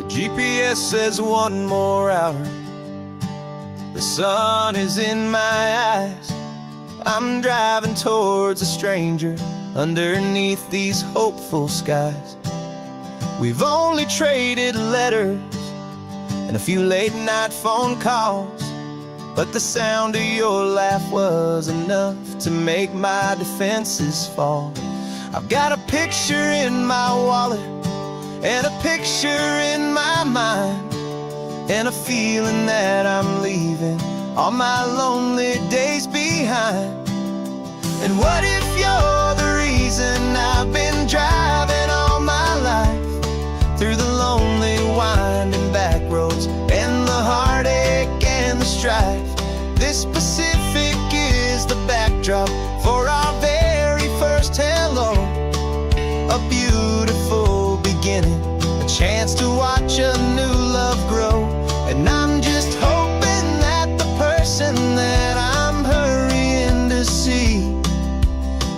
GPS says one more hour. The sun is in my eyes. I'm driving towards a stranger underneath these hopeful skies. We've only traded letters and a few late night phone calls, but the sound of your laugh was enough to make my defenses fall. I've got a picture in my wallet and a picture in my mind, and a feeling that I'm leaving all my lonely days behind. And what if you're the reason I've been driving all my life, through the lonely winding back roads and the heartache and the strife? This Pacific is the backdrop for our very first hello. A beautiful beginning, a chance to watch a new love grow. And I'm just hoping that the person that I'm hurrying to see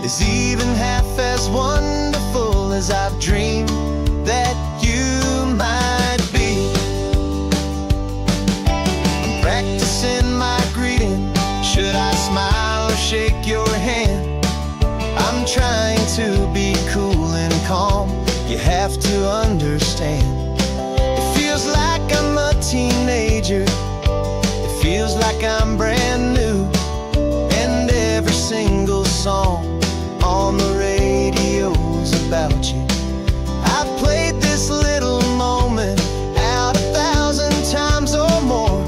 is even half as wonderful as I've dreamed that you might be. I'm practicing my greeting. Should I smile or shake your hand? I'm trying to be cool and calm. You have to understand. It feels like I'm a teenager. It feels like I'm brand new. And every single song on the radio's about you. I've played this little moment out 1,000 times or more,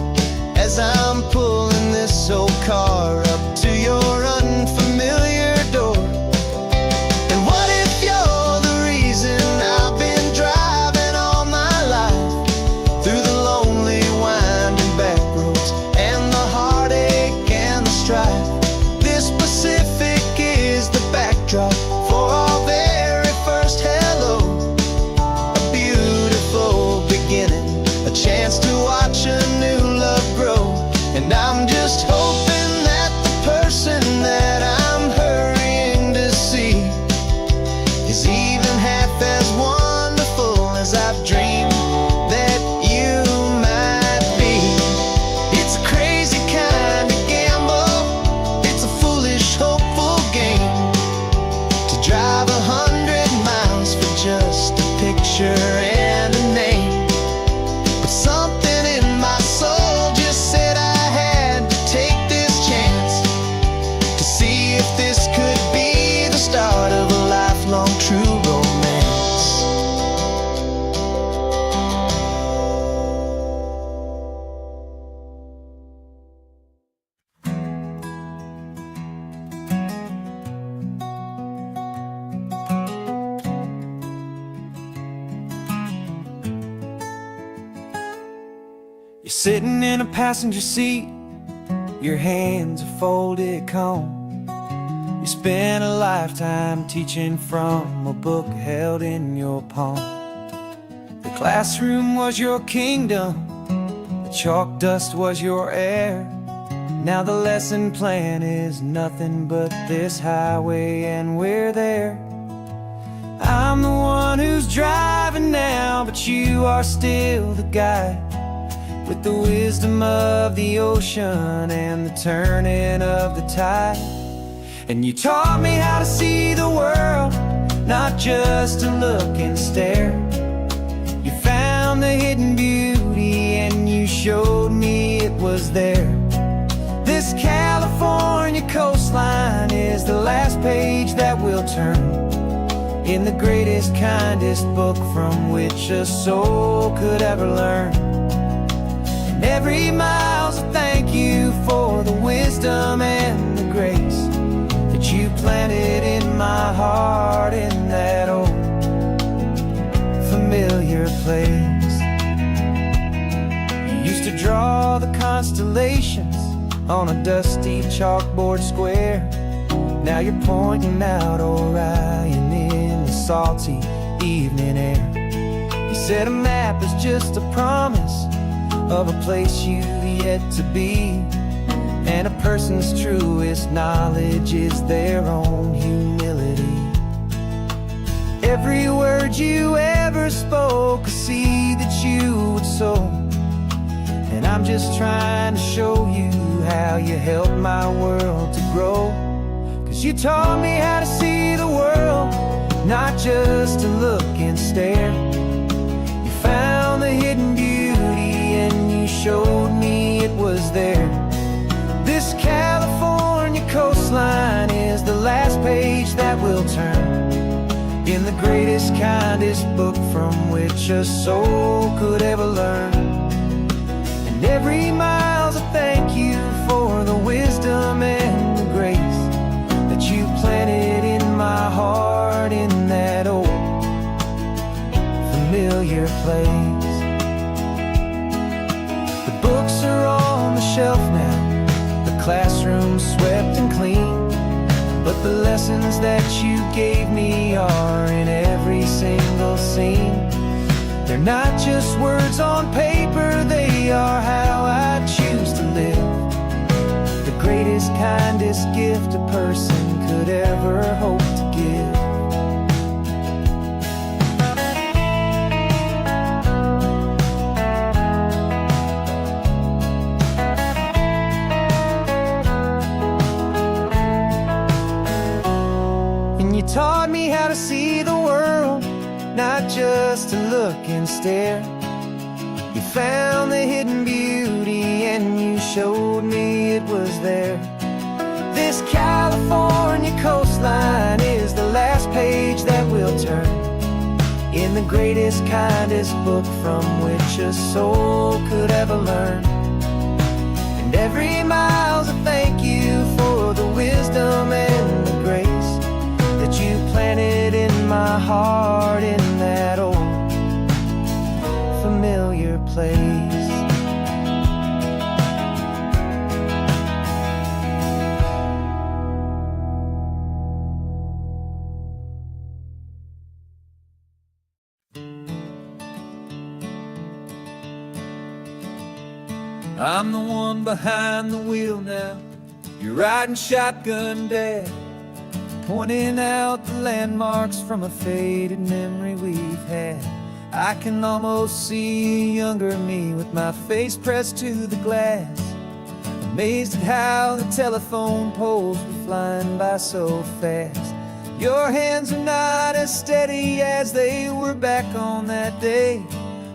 as I'm pulling this old car up to your unfamiliar door. And what if you're the reason I've been driving all my life, through the lonely winding back roads and the heartache and the strife? This Pacific is the backdrop for our very first hello. A beautiful beginning, a chance to watch a new love grow. And I'm just hoping that the person that I'm hurrying to see is even half as wonderful as I've dreamed that you might be. It's a crazy kind of gamble. It's a foolish, hopeful game to drive 100 miles for just a picture and a name. But something in my soul just said I had to take Sitting in a passenger seat, your hands are folded calm. You spent a lifetime teaching from a book held in your palm. The classroom was your kingdom, the chalk dust was your air. Now the lesson plan is nothing but this highway and we're there. I'm the one who's driving now, but you are still the guide, with the wisdom of the ocean and the turning of the tide. And you taught me how to see the world, not just to look and stare. You found the hidden beauty and you showed me it was there. This California coastline is the last page that we'll turn in the greatest, kindest book from which a soul could ever learn. And every mile's a thank you for the wisdom and the grace that you planted in my heart in that old familiar place. You used to draw the constellations on a dusty chalkboard square. Now you're pointing out Orion in the salty evening air. You said a map is just a promise of a place you've yet to be, and a person's truest knowledge is their own humility. Every word you ever spoke, a seed that you would sow, and I'm just trying to show you how you helped my world to grow. 'Cause you taught me how to see the world, not just to look and stare. You found the hidden beauty and you showed me it was there. This California coastline is the last page that we'll turn in the greatest, kindest book from which a soul could ever learn. And every mile's a thank you for the wisdom and the grace that you planted in my heart in that old familiar place. The books are on the shelf now, the classroom swept and clean, but the lessons that you gave me are in every single scene. They're not just words on paper, they are how I choose to live. The greatest, kindest gift a person could ever hope to give. And you taught me how to see the world, not just to look and stare. You found the hidden beauty and you showed me it was there. This California coastline is the last page that we'll turn in the greatest, kindest book from which a soul could ever learn. And every mile's a thank you for the wisdom and the grace that you planted in my heart in that old familiar place. I'm the one behind the wheel now. You're riding shotgun, Dad, pointing out the landmarks from a faded memory we've had. I can almost see a younger me with my face pressed to the glass, amazed at how the telephone poles were flying by so fast. Your hands are not as steady as they were back on that day,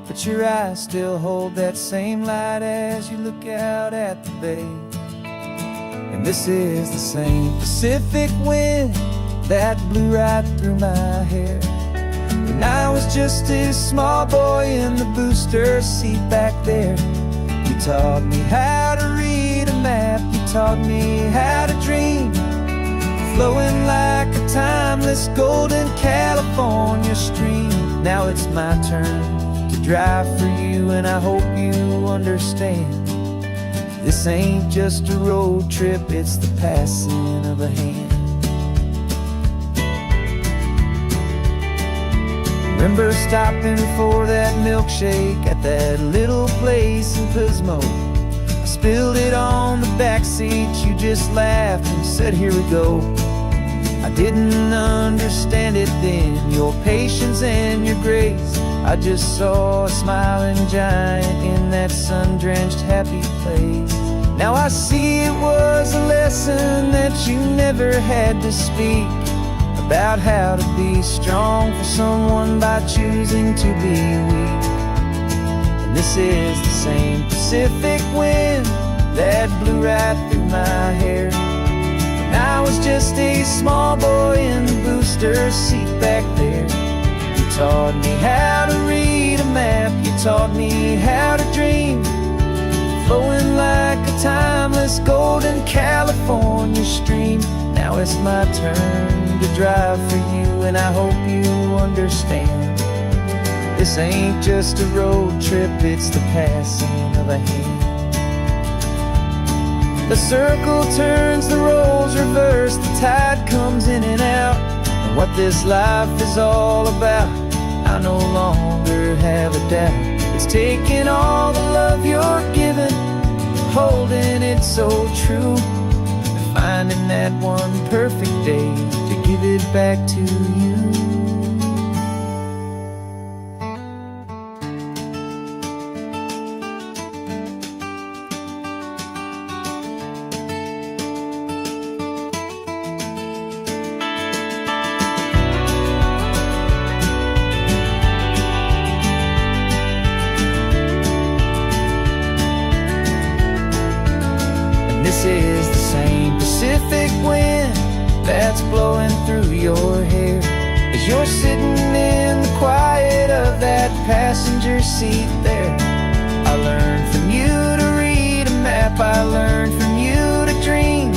but your eyes still hold that same light as you look out at the bay. And this is the same Pacific wind that blew right through my hair when I was just a small boy in the booster seat back there. You taught me how to read a map, you taught me how to dream, flowing like a timeless golden California stream. Now it's my turn to drive for you, and I hope you understand. This ain't just a road trip, it's the passing of a hand. Remember stopping for that milkshake at that little place in Pismo. I spilled it on the back seat, you just laughed and said, here we go. I didn't understand it then, your patience and your grace. I just saw a smiling giant in that sun-drenched happy place. Now I see it was a lesson that you never had to speak, about how to be strong for someone by choosing to be weak. And this is the same Pacific wind that blew right through my hair when I was just a small boy in the booster seat back there. You taught me how to read a map, you taught me how to dream, flowing like a timeless golden California stream. Now it's my turn to drive for you, and I hope you understand. This ain't just a road trip, it's the passing of a hand. The circle turns, the roles reverse, the tide comes in and out. And what this life is all about, I no longer have a doubt. It's taking all the love you're giving, holding it so true, and finding that one perfect day to give it back to you. This is the same Pacific wind that's blowing through your hair as you're sitting in the quiet of that passenger seat there. I learned from you to read a map, I learned from you to dream,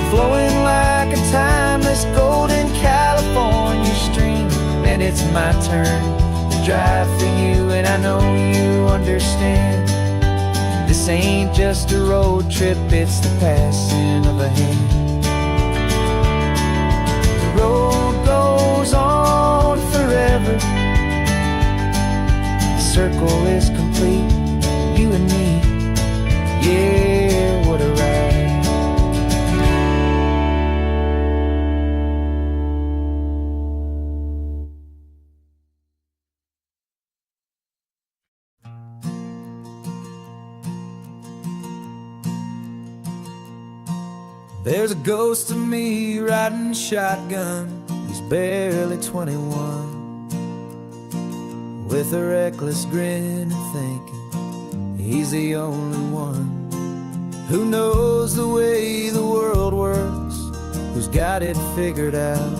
flowing like a timeless golden California stream. And it's my turn to drive for you, and I know you understand. This ain't just a road trip, it's the passing of a hand. The road goes on forever, the circle is complete, you and me, yeah, what a ride. There's a ghost of me riding shotgun, he's barely 21, with a reckless grin and thinking he's the only one who knows the way the world works, who's got it figured out.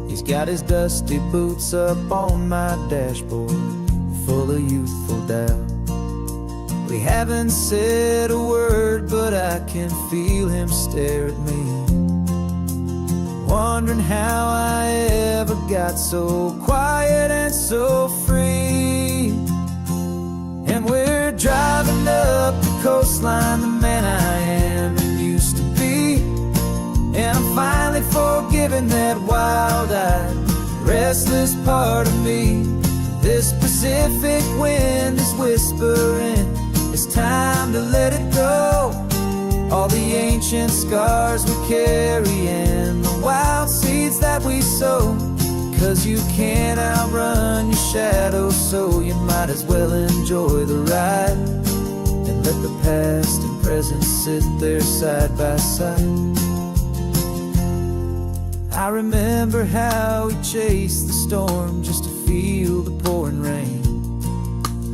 He's got his dusty boots up on my dashboard, full of youthful doubt. We haven't said a word, but I can feel him stare at me, wondering how I ever got so quiet and so free. And we're driving up the coastline, the man I am and used to be, and I'm finally forgiving that wild-eyed, restless part of me. This Pacific wind is whispering, it's time to let it go. All the ancient scars we carry and the wild seeds that we sow. 'Cause you can't outrun your shadow, so you might as well enjoy the ride and let the past and present sit there side by side. I remember how we chased the storm just to feel the pouring rain,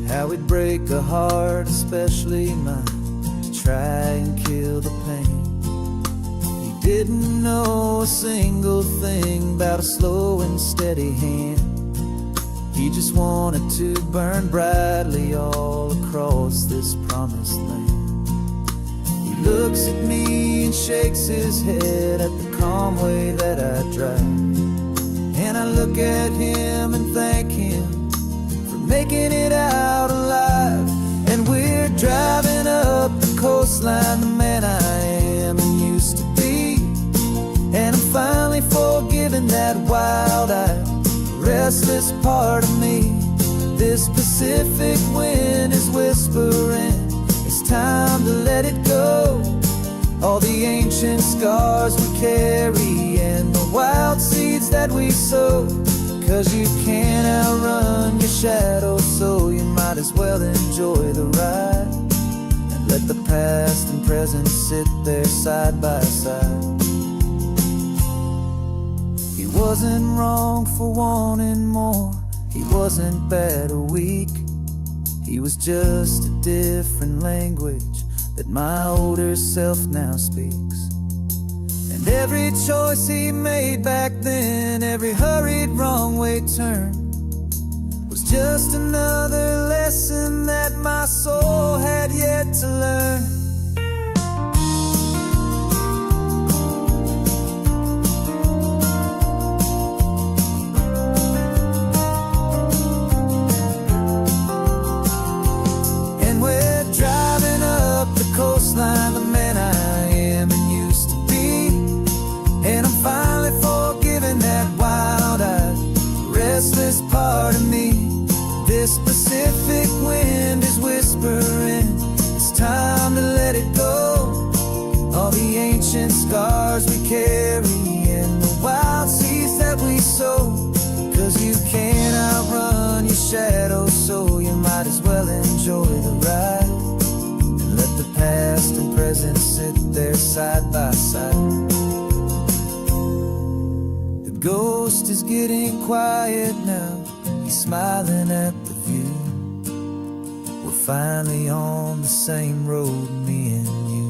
how we'd break a heart, especially mine, to try and kill the pain. He didn't know a single thing about a slow and steady hand. He just wanted to burn brightly all across this promised land. He looks at me and shakes his head at the calm way that I drive, and I look at him and thank him for making it out alive. And we're driving up the coastline, the man I am and used to be. And I'm finally forgiving that wild-eyed, restless part of me. This Pacific wind is whispering, it's time to let it go. All the ancient scars we carry and the wild seeds that we sow. 'Cause you can't outrun your shadow, so you might as well enjoy the ride. And let the past and present sit there side by side. He wasn't wrong for wanting more, he wasn't bad or weak. He was just a different language that my older self now speaks. And every choice he made back then, every hurried wrong way turn, was just another lesson that my soul had yet to learn. Coastline, the man I am and used to be. And I'm finally forgiving that wild-eyed, restless part of me. This Pacific wind is whispering, it's time to let it go. All the ancient scars we carry and the wild seeds that we sow. 'Cause you can't outrun your shadow, so you might as well enjoy the ride. Let the past and present sit there side by side. The ghost is getting quiet now, he's smiling at the view. We're finally on the same road, me and you.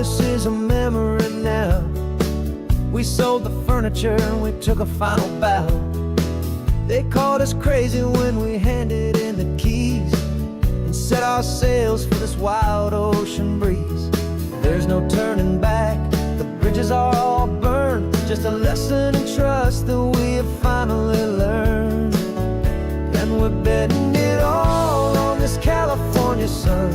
This is a memory now. We sold the furniture and we took a final bow. They called us crazy when we handed in the keys and set our sails for this wild ocean breeze. There's no turning back, the bridges are all burned. Just a lesson in trust that we have finally learned. And we're betting it all on this California sun,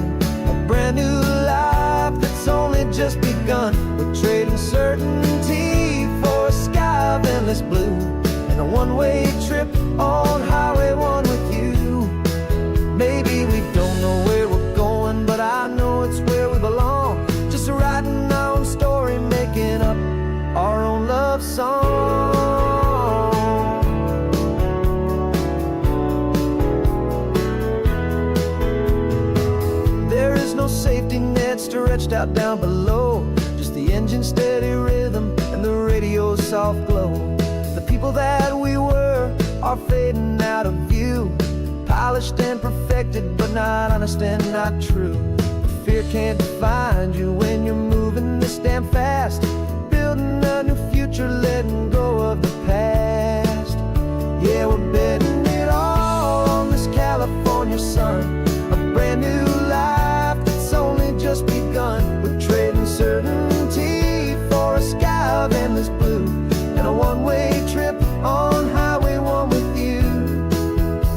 a brand new life that's only just begun. We're trading certainty for a sky of endless blue and a one-way trip on Highway 1 with you. Maybe we don't know where we're going, but I know it's where we belong. Just writing our own story, making up our own love song. There is no safety net stretched out down below, just the engine's steady rhythm and the radio's soft glow. The people that we were are fading out of view, polished and perfected, but not honest and not true. Fear can't find you when you're moving this damn fast, building a new future, letting go of the past. Yeah, we're betting it all on this California sun, a brand new life that's only just begun. We're trading certainty for a sky of endless blue and a one-way trip on Highway 1 with you.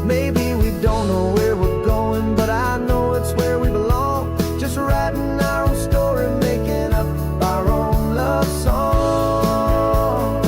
Maybe we don't know where we're going, but I know it's where we belong. Just writing our own story, making up our own love song.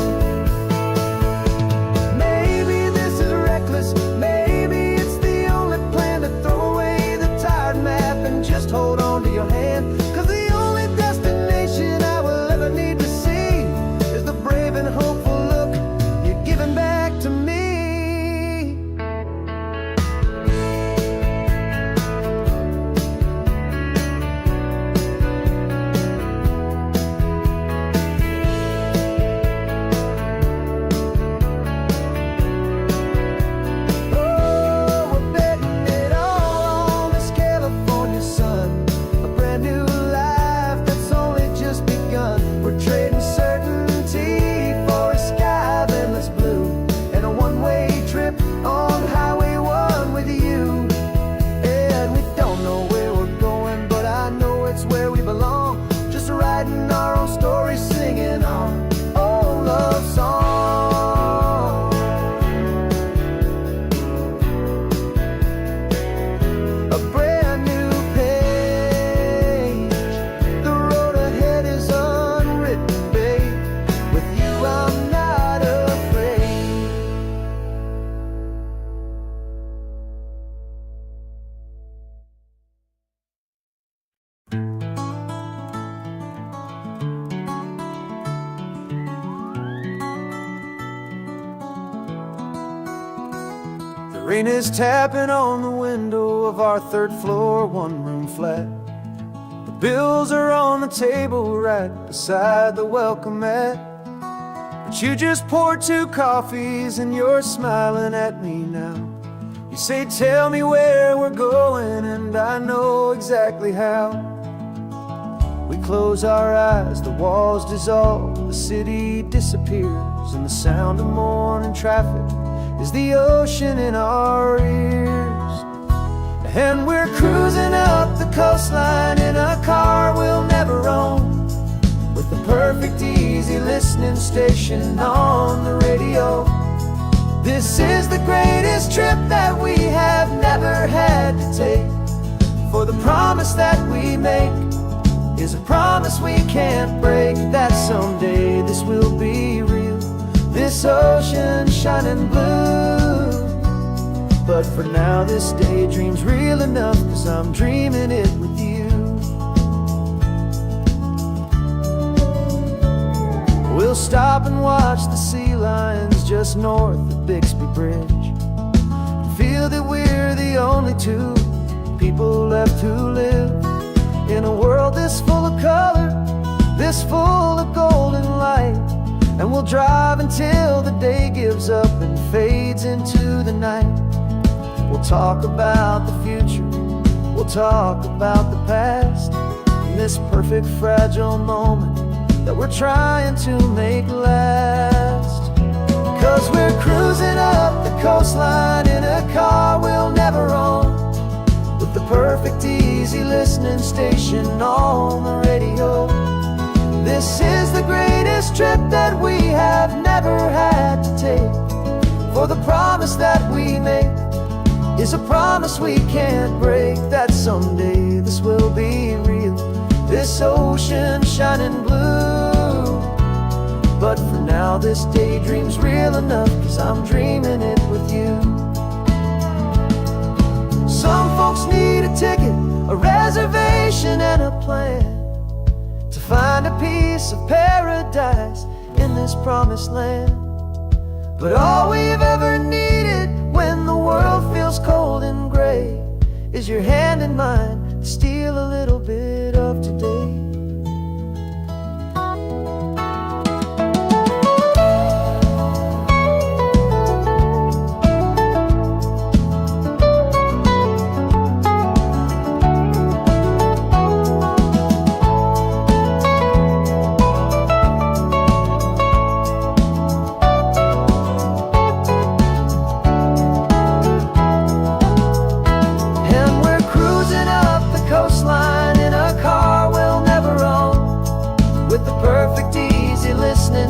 Rain is tapping on the window of our third floor, one-room flat. The bills are on the table right beside the welcome mat. But you just poured 2 coffees and you're smiling at me now. You say, tell me where we're going, and I know exactly how. We close our eyes, the walls dissolve, the city disappears, and the sound of morning traffic is the ocean in our ears. And we're cruising up the coastline in a car we'll never own, with the perfect easy listening station on the radio. This is the greatest trip that we have never had to take, for the promise that we make is a promise we can't break, that someday this will be real, this ocean shining blue. But for now this daydream's real enough, 'cause I'm dreaming it with you. We'll stop and watch the sea lions just north of Bixby Bridge, feel that we're the only 2 people left who live in a world this full of color, this full of golden light. And we'll drive until the day gives up and fades into the night. We'll talk about the future, we'll talk about the past, in this perfect fragile moment that we're trying to make last. 'Cause we're cruising up the coastline in a car we'll never own, with the perfect easy listening station on the radio. This is the greatest trip that we have never had to take, for the promise that we make is a promise we can't break, that someday this will be real, this ocean shining blue. But for now this daydream's real enough, 'cause I'm dreaming it with you. Some folks need a ticket, a reservation and a plan to find a piece of paradise in this promised land. But all we've ever needed when the world feels cold and gray is your hand in mine to steal a little bit of today.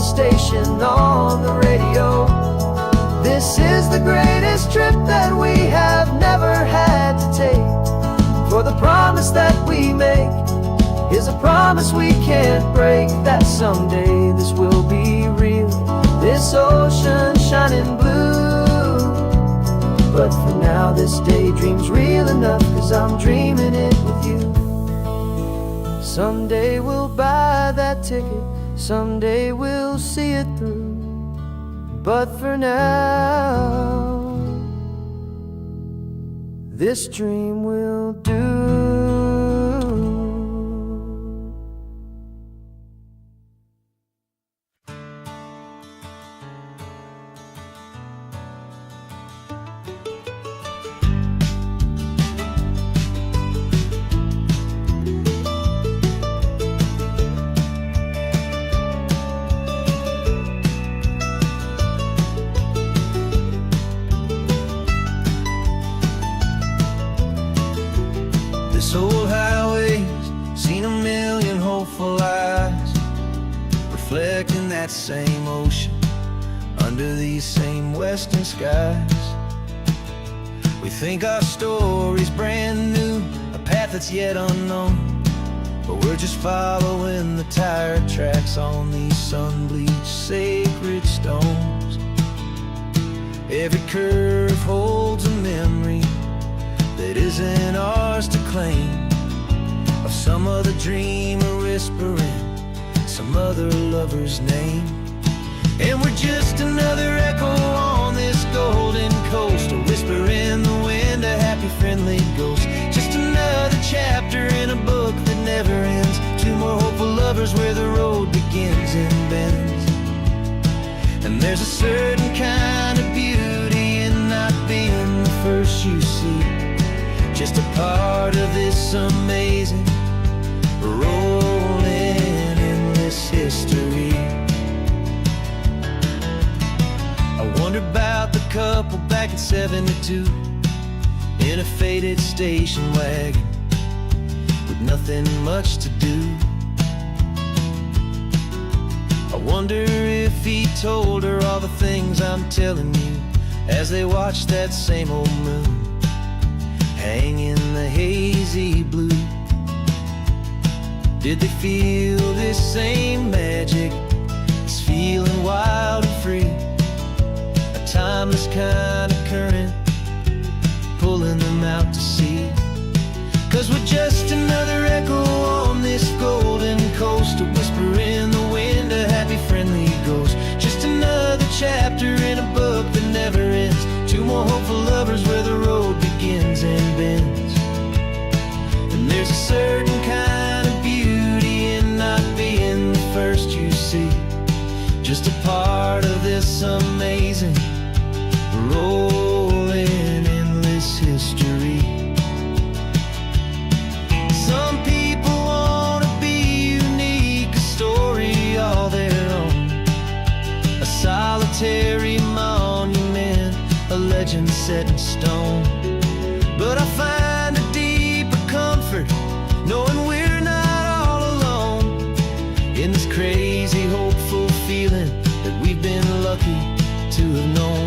Station on the radio. This is the greatest trip that we have never had to take, for the promise that we make is a promise we can't break, that someday this will be real, this ocean shining blue. But for now this daydream's real enough, 'cause I'm dreaming it with you. Someday we'll buy that ticket, someday we'll see it through, but for now this dream will do. This old highway's seen a million hopeful eyes, reflecting that same ocean under these same western skies. We think our story's brand new, a path that's yet unknown, but we're just following the tire tracks on these sun-bleached sacred stones. Every curve holds a memory that isn't ours to claim, of some other dreamer whispering some other lover's name. And we're just another echo on this golden coast, a whispering certain kind of beauty in not being the first you see. Just a part of this amazing rolling endless history. I wonder about the couple back in '72 in a faded station wagon with nothing much to do. I wonder if he told her all the things I'm telling you as they watched that same old moon hang in the hazy blue. Did they feel this same magic, this feeling wild and free, a timeless kind of current pulling them out to sea? 'Cause we're just another echo on this golden coast, a whisper in the wind, a happy friendly ghost. Just another chapter in a book that never ends, two more hopeful lovers where the road begins and bends. And there's a certain kind of beauty in not being the first you see, just a part of this amazing rolling endless history. Some people want to be unique, a story all their own, a solitary monument, a legend set in stone. But I find a deeper comfort knowing we're not all alone in this crazy hopeful feeling that we've been lucky to have known.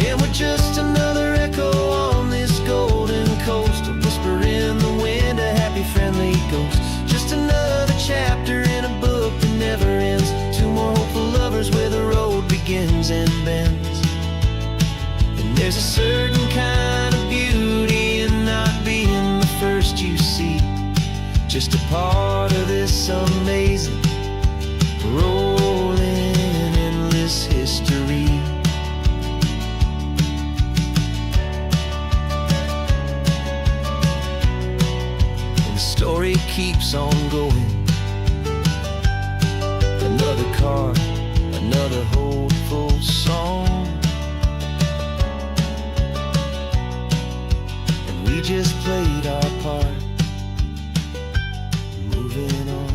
And we're just another echo on this golden coast, a whisper in the wind, a happy friendly ghost. Just another chapter in a book that never ends, two more hopeful lovers where the road begins and bends. And there's a certain kind of beauty in not being the first you see, just a part of this amazing rolling endless history. Story keeps on going. Another car, another hopeful song, and we just played our part, moving on.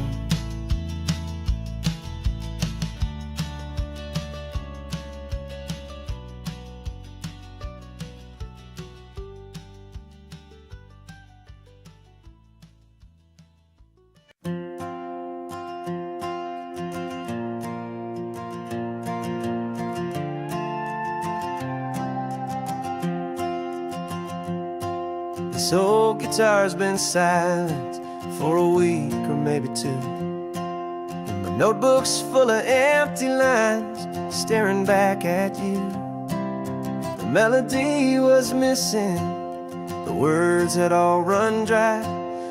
This old guitar's been silent for a week or maybe two, and my notebook's full of empty lines staring back at you. The melody was missing, the words had all run dry,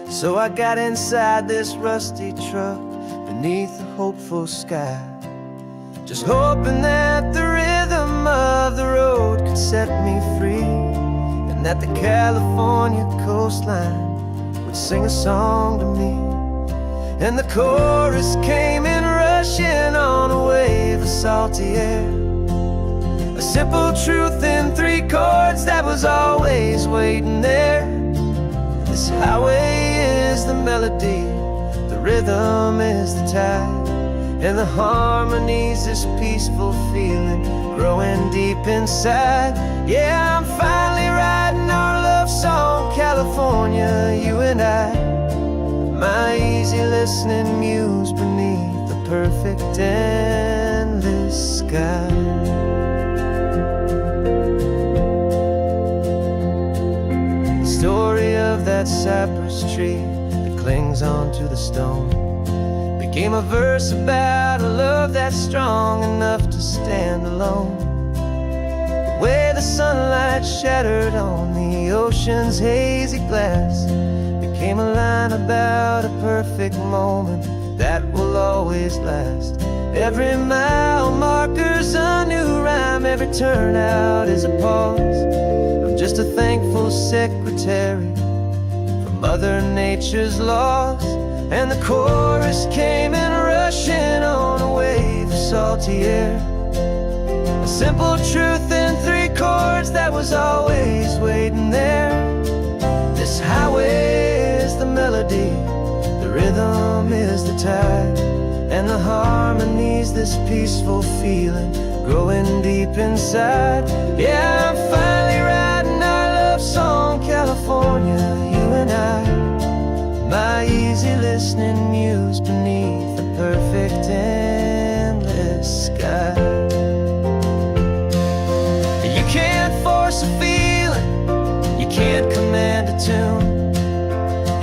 so I got inside this rusty truck beneath the hopeful sky, just hoping that the rhythm of the road could set me free, and that the California coastline would sing a song to me. And the chorus came in rushing on a wave of salty air, a simple truth in three chords that was always waiting there. This highway is the melody, the rhythm is the tide, and the harmony's this peaceful feeling growing deep inside. Yeah, I'm finally writing our love song, California, you and I, my easy listening muse beneath the perfect endless sky. The story of that cypress tree that clings onto the stone became a verse about a love that's strong enough to stand alone. The way the sunlight shattered on the ocean's hazy glass became a line about a perfect moment that will always last. Every mile marker's a new rhyme, every turnout is a pause. I'm just a thankful secretary for Mother Nature's laws. And the chorus came in rushing on a wave of salty air. A simple truth in 3 chords that was always waiting there. This highway is the melody, the rhythm is the tide, and the harmony's this peaceful feeling growing deep inside. Yeah, I'm finally writing our love song, California, you and I. My easy listening muse beneath the perfect endless sky. You can't force a feeling, you can't command a tune.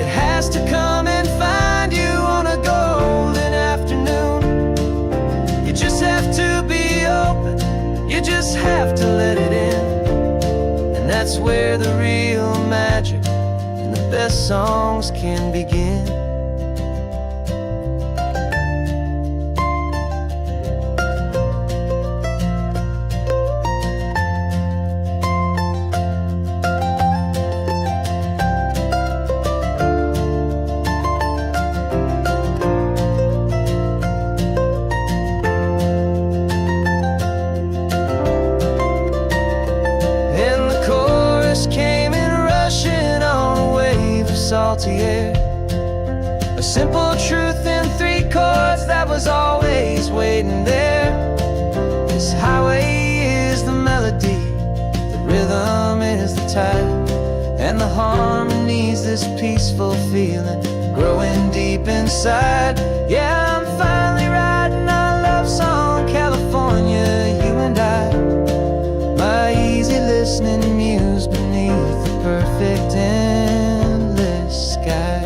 It has to come and find you on a golden afternoon. You just have to be open, you just have to let it in. And that's where the real magic and the best songs can begin. Salty air, a simple truth in 3 chords that was always waiting there. This highway is the melody, the rhythm is the tide, and the harmony's this peaceful feeling growing deep inside. Yeah, I'm finally writing our love song, California, you and I. My easy listening muse beneath the perfect sky.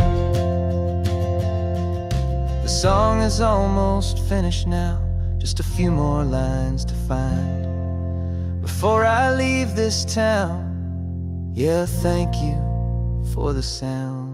The song is almost finished now, just a few more lines to find before I leave this town. Yeah, thank you for the sound.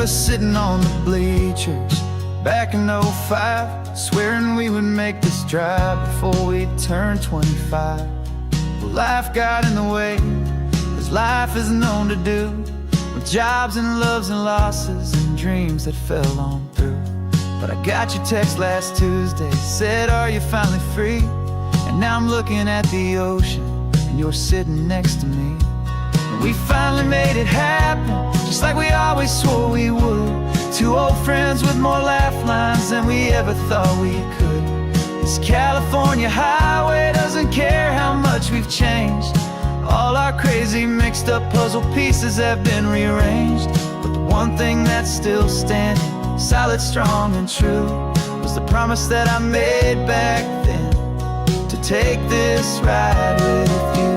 Sitting on the bleachers back in '05, swearing we would make this drive before we turned 25. Well, life got in the way, as life is known to do, with jobs and loves and losses and dreams that fell on through. But I got your text last Tuesday, said, are you finally free? And now I'm looking at the ocean, and you're sitting next to me. And we finally made it happen, just like we always swore we would. 2 old friends with more laugh lines than we ever thought we could. This California highway doesn't care how much we've changed. All our crazy mixed up puzzle pieces have been rearranged. But the one thing that's still standing, solid, strong and true, was the promise that I made back then, to take this ride with you.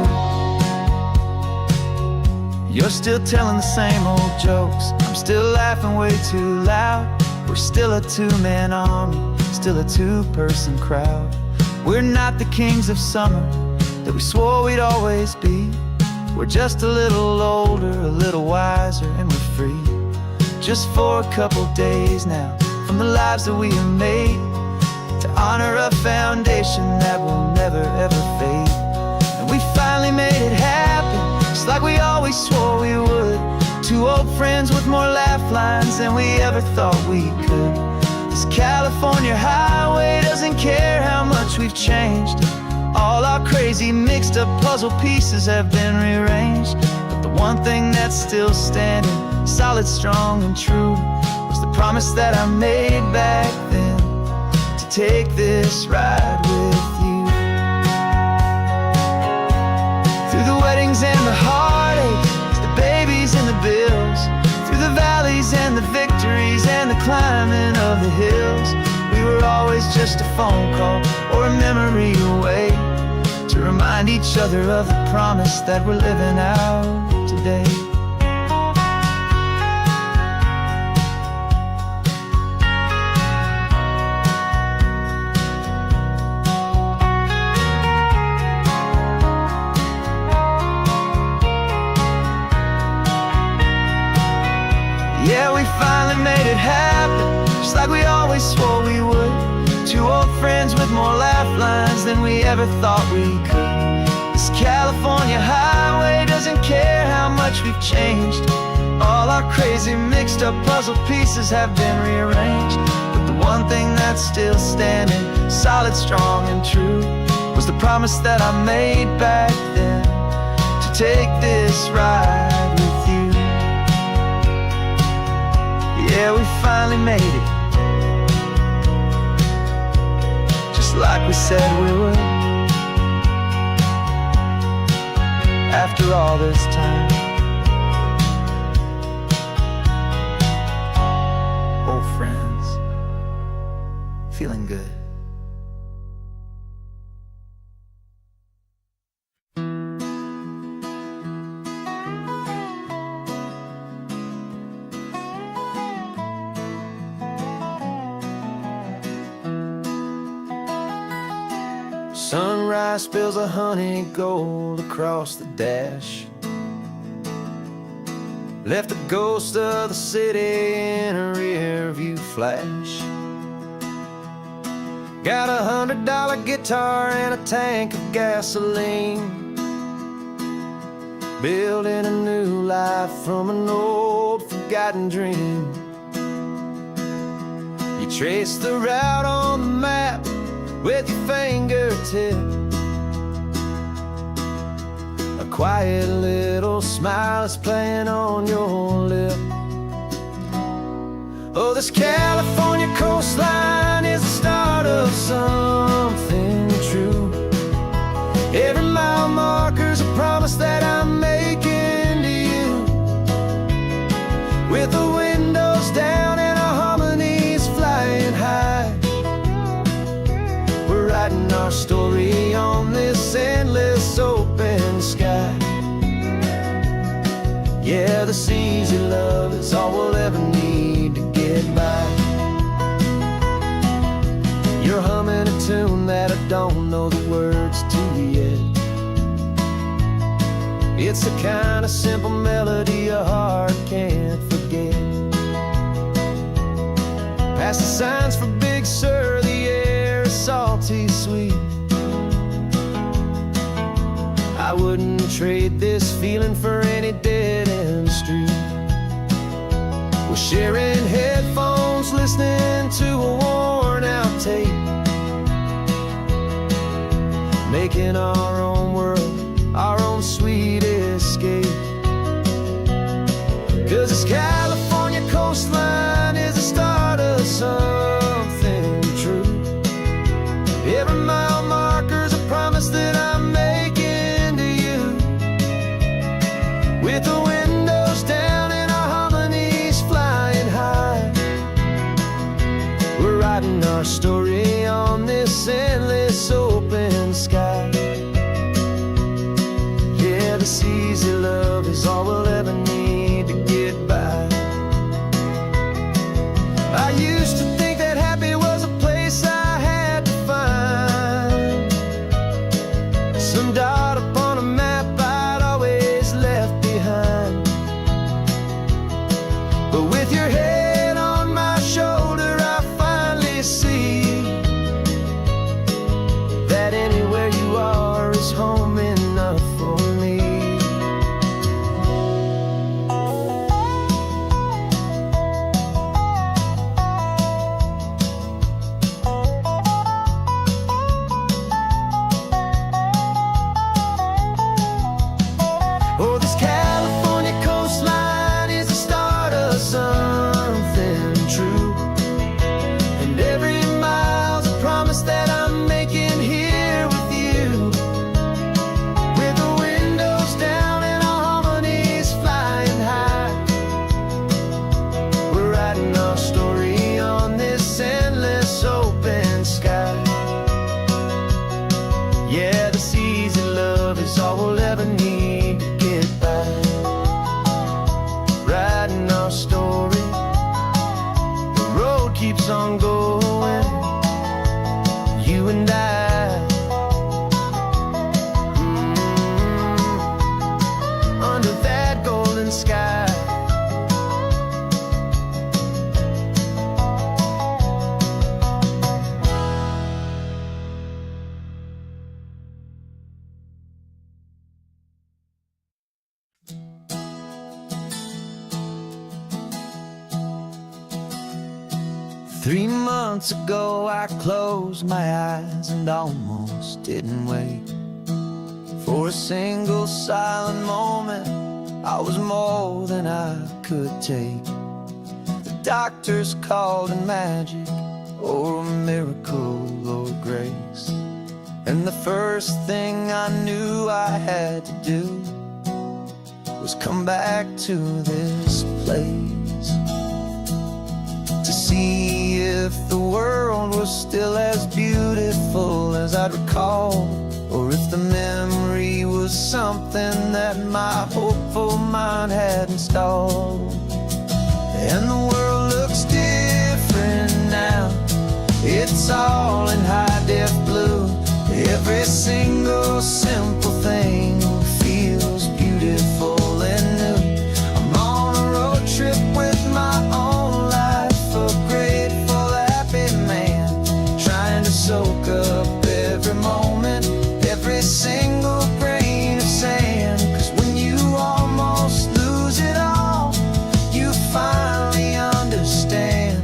You're still telling the same old jokes, I'm still laughing way too loud. We're still a 2-man army, still a 2-person crowd. We're not the kings of summer that we swore we'd always be. We're just a little older, a little wiser, and we're free. Just for a couple days now, from the lives that we have made, to honor a foundation that will never ever fade. And we finally made it happen, just like we always swore we would. 2 old friends with more laugh lines than we ever thought we could. This California highway doesn't care how much we've changed. All our crazy mixed up puzzle pieces have been rearranged. But the one thing that's still standing, solid, strong and true, was the promise that I made back then, to take this ride with you. Through the weddings and the heartaches, the babies and the bills, through the valleys and the victories and the climbing of the hills, we were always just a phone call or a memory away. to remind each other of the promise that we're living out today. Yeah, we finally made it happen, just like we always swore we would. Two old friends with more laugh lines than we ever thought we could. This California highway doesn't care how much we've changed. All our crazy mixed up puzzle pieces have been rearranged. But the one thing that's still standing, solid, strong and true, was the promise that I made back then, to take this ride with you. Yeah, we finally made it, just like we said we would. After all this time, old friends, feeling good. Sunrise spills a honey gold across the dash, left the ghost of the city in a rear view flash. Got $100 guitar and a tank of gasoline, building a new life from an old forgotten dream. You trace the route on the map with your fingertip, a quiet little smile is playing on your lip. Oh, this California coastline is the start of something true. Every mile marker's a promise that I'm making to you, with the windows down and our harmonies flying high. Writing our story on this endless open sky. Yeah, this easy love is all we'll ever need to get by. You're humming a tune that I don't know the words to yet. It's the kind of simple melody your heart can't forget. Past the signs for Big Sur, the air is salty sweet. I wouldn't trade this feeling for any dead-end street. We're sharing headphones, listening to a worn-out tape, making our own world, our own sweet escape. 'Cause this California coastline is the start of something true. Every mile marker's a promise that I'm making to you, with the windows down and our harmonies flying high. We're writing our story on this endless open sky. Yeah, this easy love is all we'll ever need to get by. I used to think that happy was a place I had to find, some dot upon a map I'd always left behind. But with your head on my shoulder, I finally see that anywhere you keeps on going, you and I, under that golden sky. 3 months ago I closed my eyes and almost didn't wait for a single silent moment. I was more than I could take. The doctors called it magic, or a miracle, or grace. And the first thing I knew I had to do was come back to this place, to see if the world was still as beautiful as I'd recall, or if the memory was something that my hopeful mind had installed. And the world looks different now, it's all in high-def blue. Every single simple thing feels beautiful and new. I'm on a road trip with my own life, a grateful, happy man, trying to soak up every moment, every single grain of sand. 'Cause when you almost lose it all, you finally understand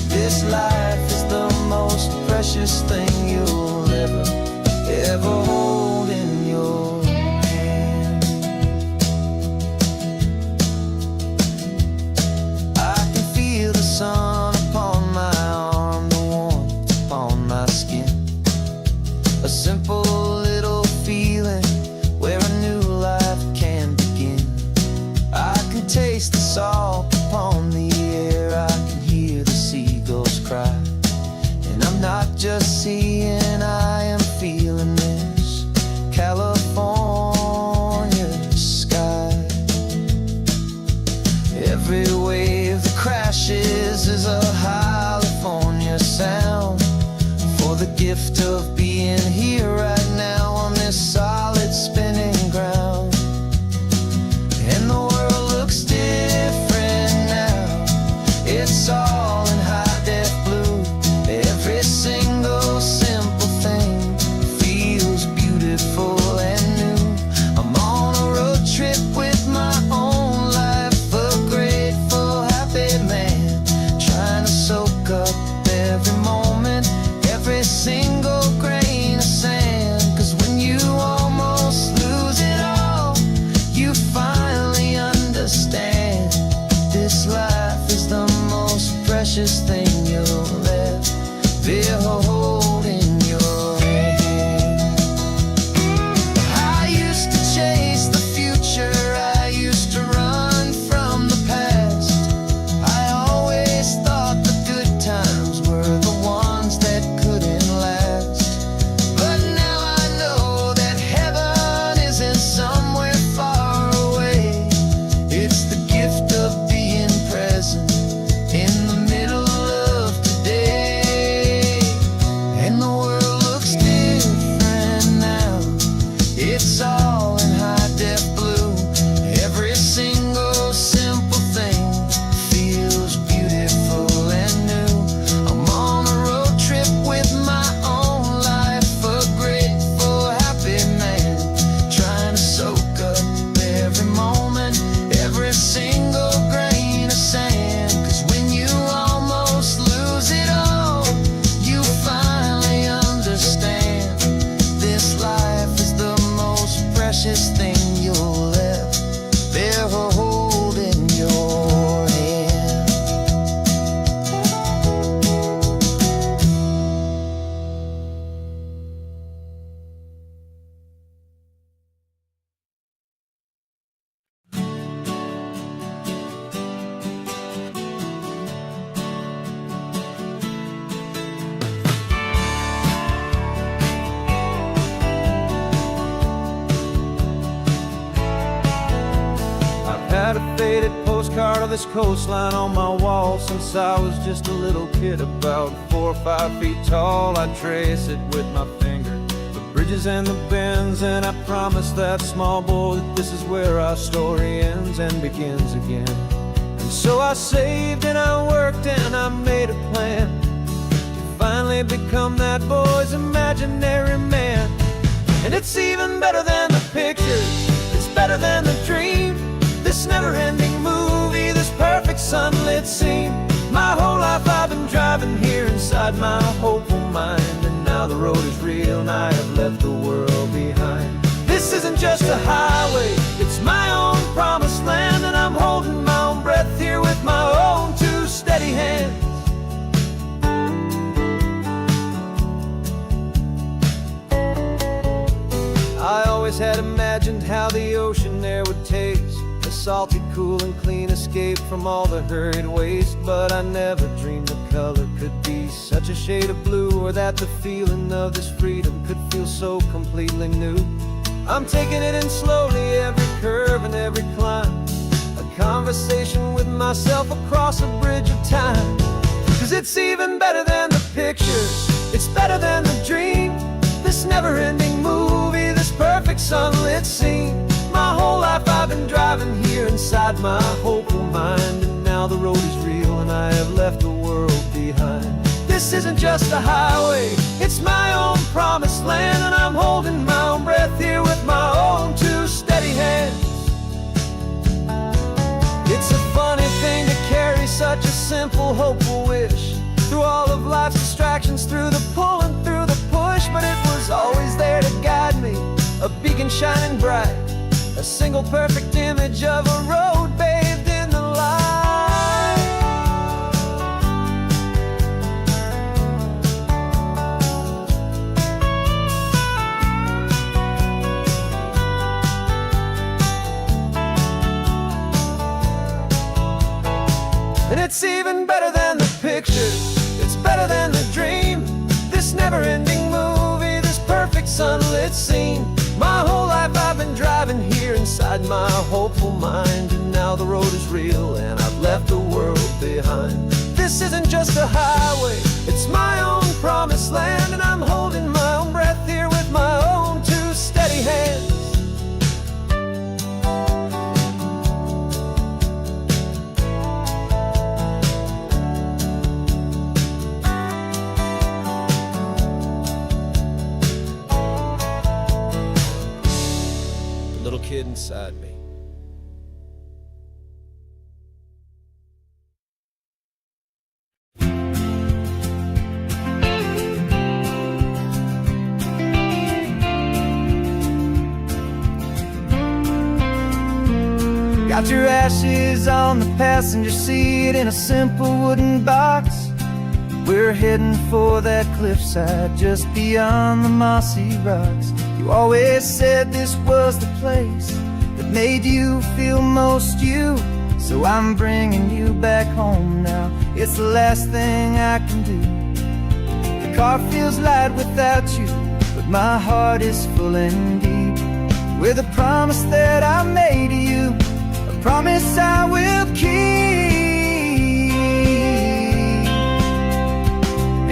this life is the most precious thing you'll ever hold in your hand. I can feel the sun upon my arm, the warmth upon my skin, a simple little feeling where a new life can begin. I can taste the salt upon the air, I can hear the seagulls cry, and I'm not just seeing, I am feeling this California sky. Every wave that crashes is a California sound, for the gift of being here right now on this solid spinning ground. And the world looks different now, it's all in high-def blue. Every single simple thing feels beautiful and new. I'm on a road trip with my own life, a grateful, happy man, trying to soak up every moment, every single grain of sand. 'Cause when you almost lose it all, you finally understand this life is the most precious thing you'll ever hold in your hand. I used to chase the future, I used to run from the past. I always thought the good times were the ones that couldn't last. But now I know that heaven isn't somewhere far away. It's the gift of being present in the middle of today. this coastline on my wall since I was just a little kid, about 4 or 5 feet tall. I trace it with my finger, the bridges and the bends, and I promise that small boy that this is where our story ends and begins again. And so I saved and I worked and I made a plan to finally become that boy's imaginary man. And it's even better than the pictures, it's better than the dream, this never-ending movie, this perfect sunlit scene. My whole life I've been driving here inside my hopeful mind, and now the road is real and I have left the world behind. This isn't just a highway, it's my own promised land, and I'm holding my own breath here with my own 2 steady hands. I always had imagined how the ocean air would taste, a salty, cool and clean escape from all the hurried waste. But I never dreamed the color could be such a shade of blue, or that the feeling of this freedom could feel so completely new. I'm taking it in slowly, every curve and every climb, a conversation with myself across a bridge of time. 'Cause it's even better than the pictures, it's better than the dream, this never-ending movie, this perfect sunlit scene. My whole life I've been driving here inside my hopeful mind, and now the road is real and I have left the world behind. This isn't just a highway, it's my own promised land, and I'm holding my own breath here with my own 2 steady hands. It's a funny thing to carry such a simple, hopeful wish through all of life's distractions, through the pull and through the push. But it was always there to guide me, a beacon shining bright, a single perfect image of a road bathed in the light. And it's even better than the pictures, it's better than the dream, this never-ending movie, this perfect sunlit scene. My whole life I've been driving here inside my hopeful mind, and now the road is real and I've left the world behind. This isn't just a highway, it's my own promised land, and I'm holding my own breath here with my own 2 steady hands. Little kid inside me. Got your ashes on the passenger seat in a simple wooden box. We're heading for that cliffside just beyond the mossy rocks. You always said this was the place that made you feel most you, so I'm bringing you back home now. It's the last thing I can do. The car feels light without you, but my heart is full and deep with a promise that I made to you, a promise I will keep.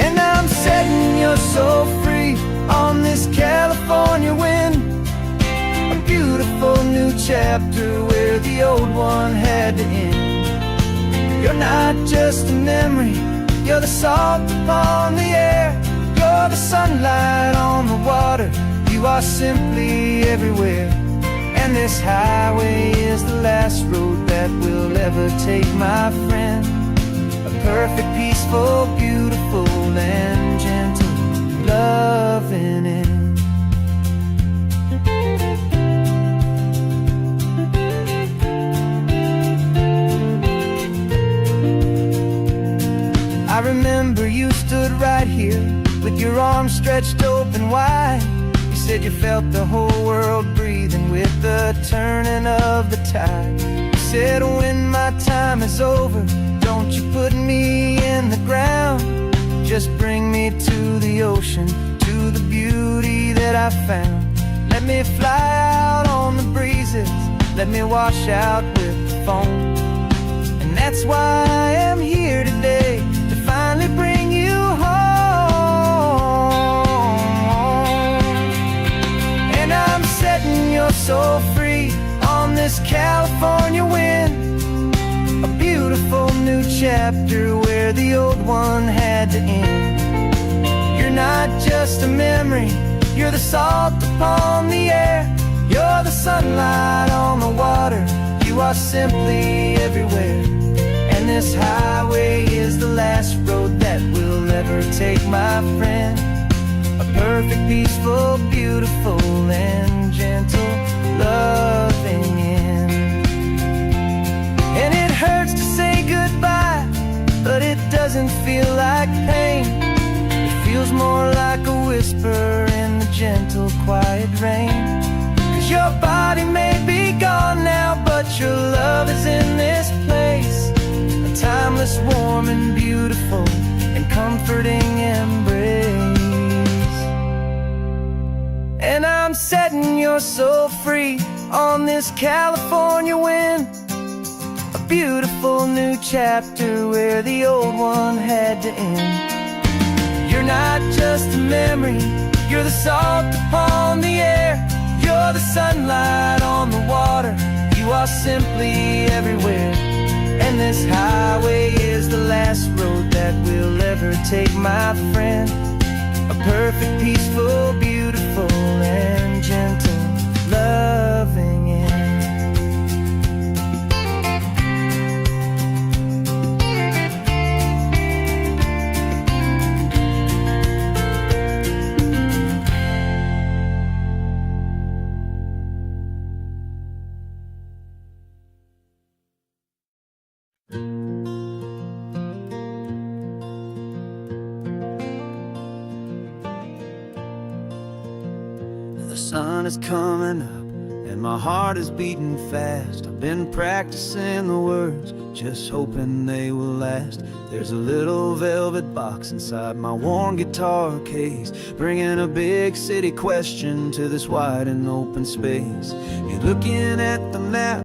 And I'm setting your soul free on this California wind, a beautiful new chapter where the old one had to end. You're not just a memory, you're the salt upon the air, you're the sunlight on the water, you are simply everywhere. And this highway is the last road that we'll ever take, my friend, a perfect, peaceful, beautiful and gentle loving it. I remember you stood right here with your arms stretched open wide. You said you felt the whole world breathing with the turning of the tide. You said when my time is over, don't you put me in the ground, just bring me to the ocean, to the beauty that I found. Let me fly out on the breezes, let me wash out with the foam. And That's why I am here today, to finally bring you home. And I'm setting your soul free on this California wind, a beautiful new chapter where the old one had to end. You're not just a memory, you're the salt upon the air, you're the sunlight on the water, you are simply everywhere. And this highway is the last road that we'll ever take, my friend. A perfect, peaceful, beautiful, and gentle, loving end. And it hurts to say goodbye, but it doesn't feel like pain. It feels more like a whisper in the gentle, quiet rain. 'Cause your body may be gone now, but your love is in this place, a timeless, warm, and beautiful, and comforting embrace. And I'm setting your soul free on this California wind, a beautiful new chapter where the old one had to end. You're not just a memory, you're the salt upon the air, you're the sunlight on the water, you are simply everywhere. And this highway is the last road that we'll ever take, my friend. A perfect, peaceful, beautiful, and gentle, loving end. The sun is coming up and my heart is beating fast. I've been practicing the words, just hoping they will last. There's a little velvet box inside my worn guitar case, bringing a big city question to this wide and open space. You're looking at the map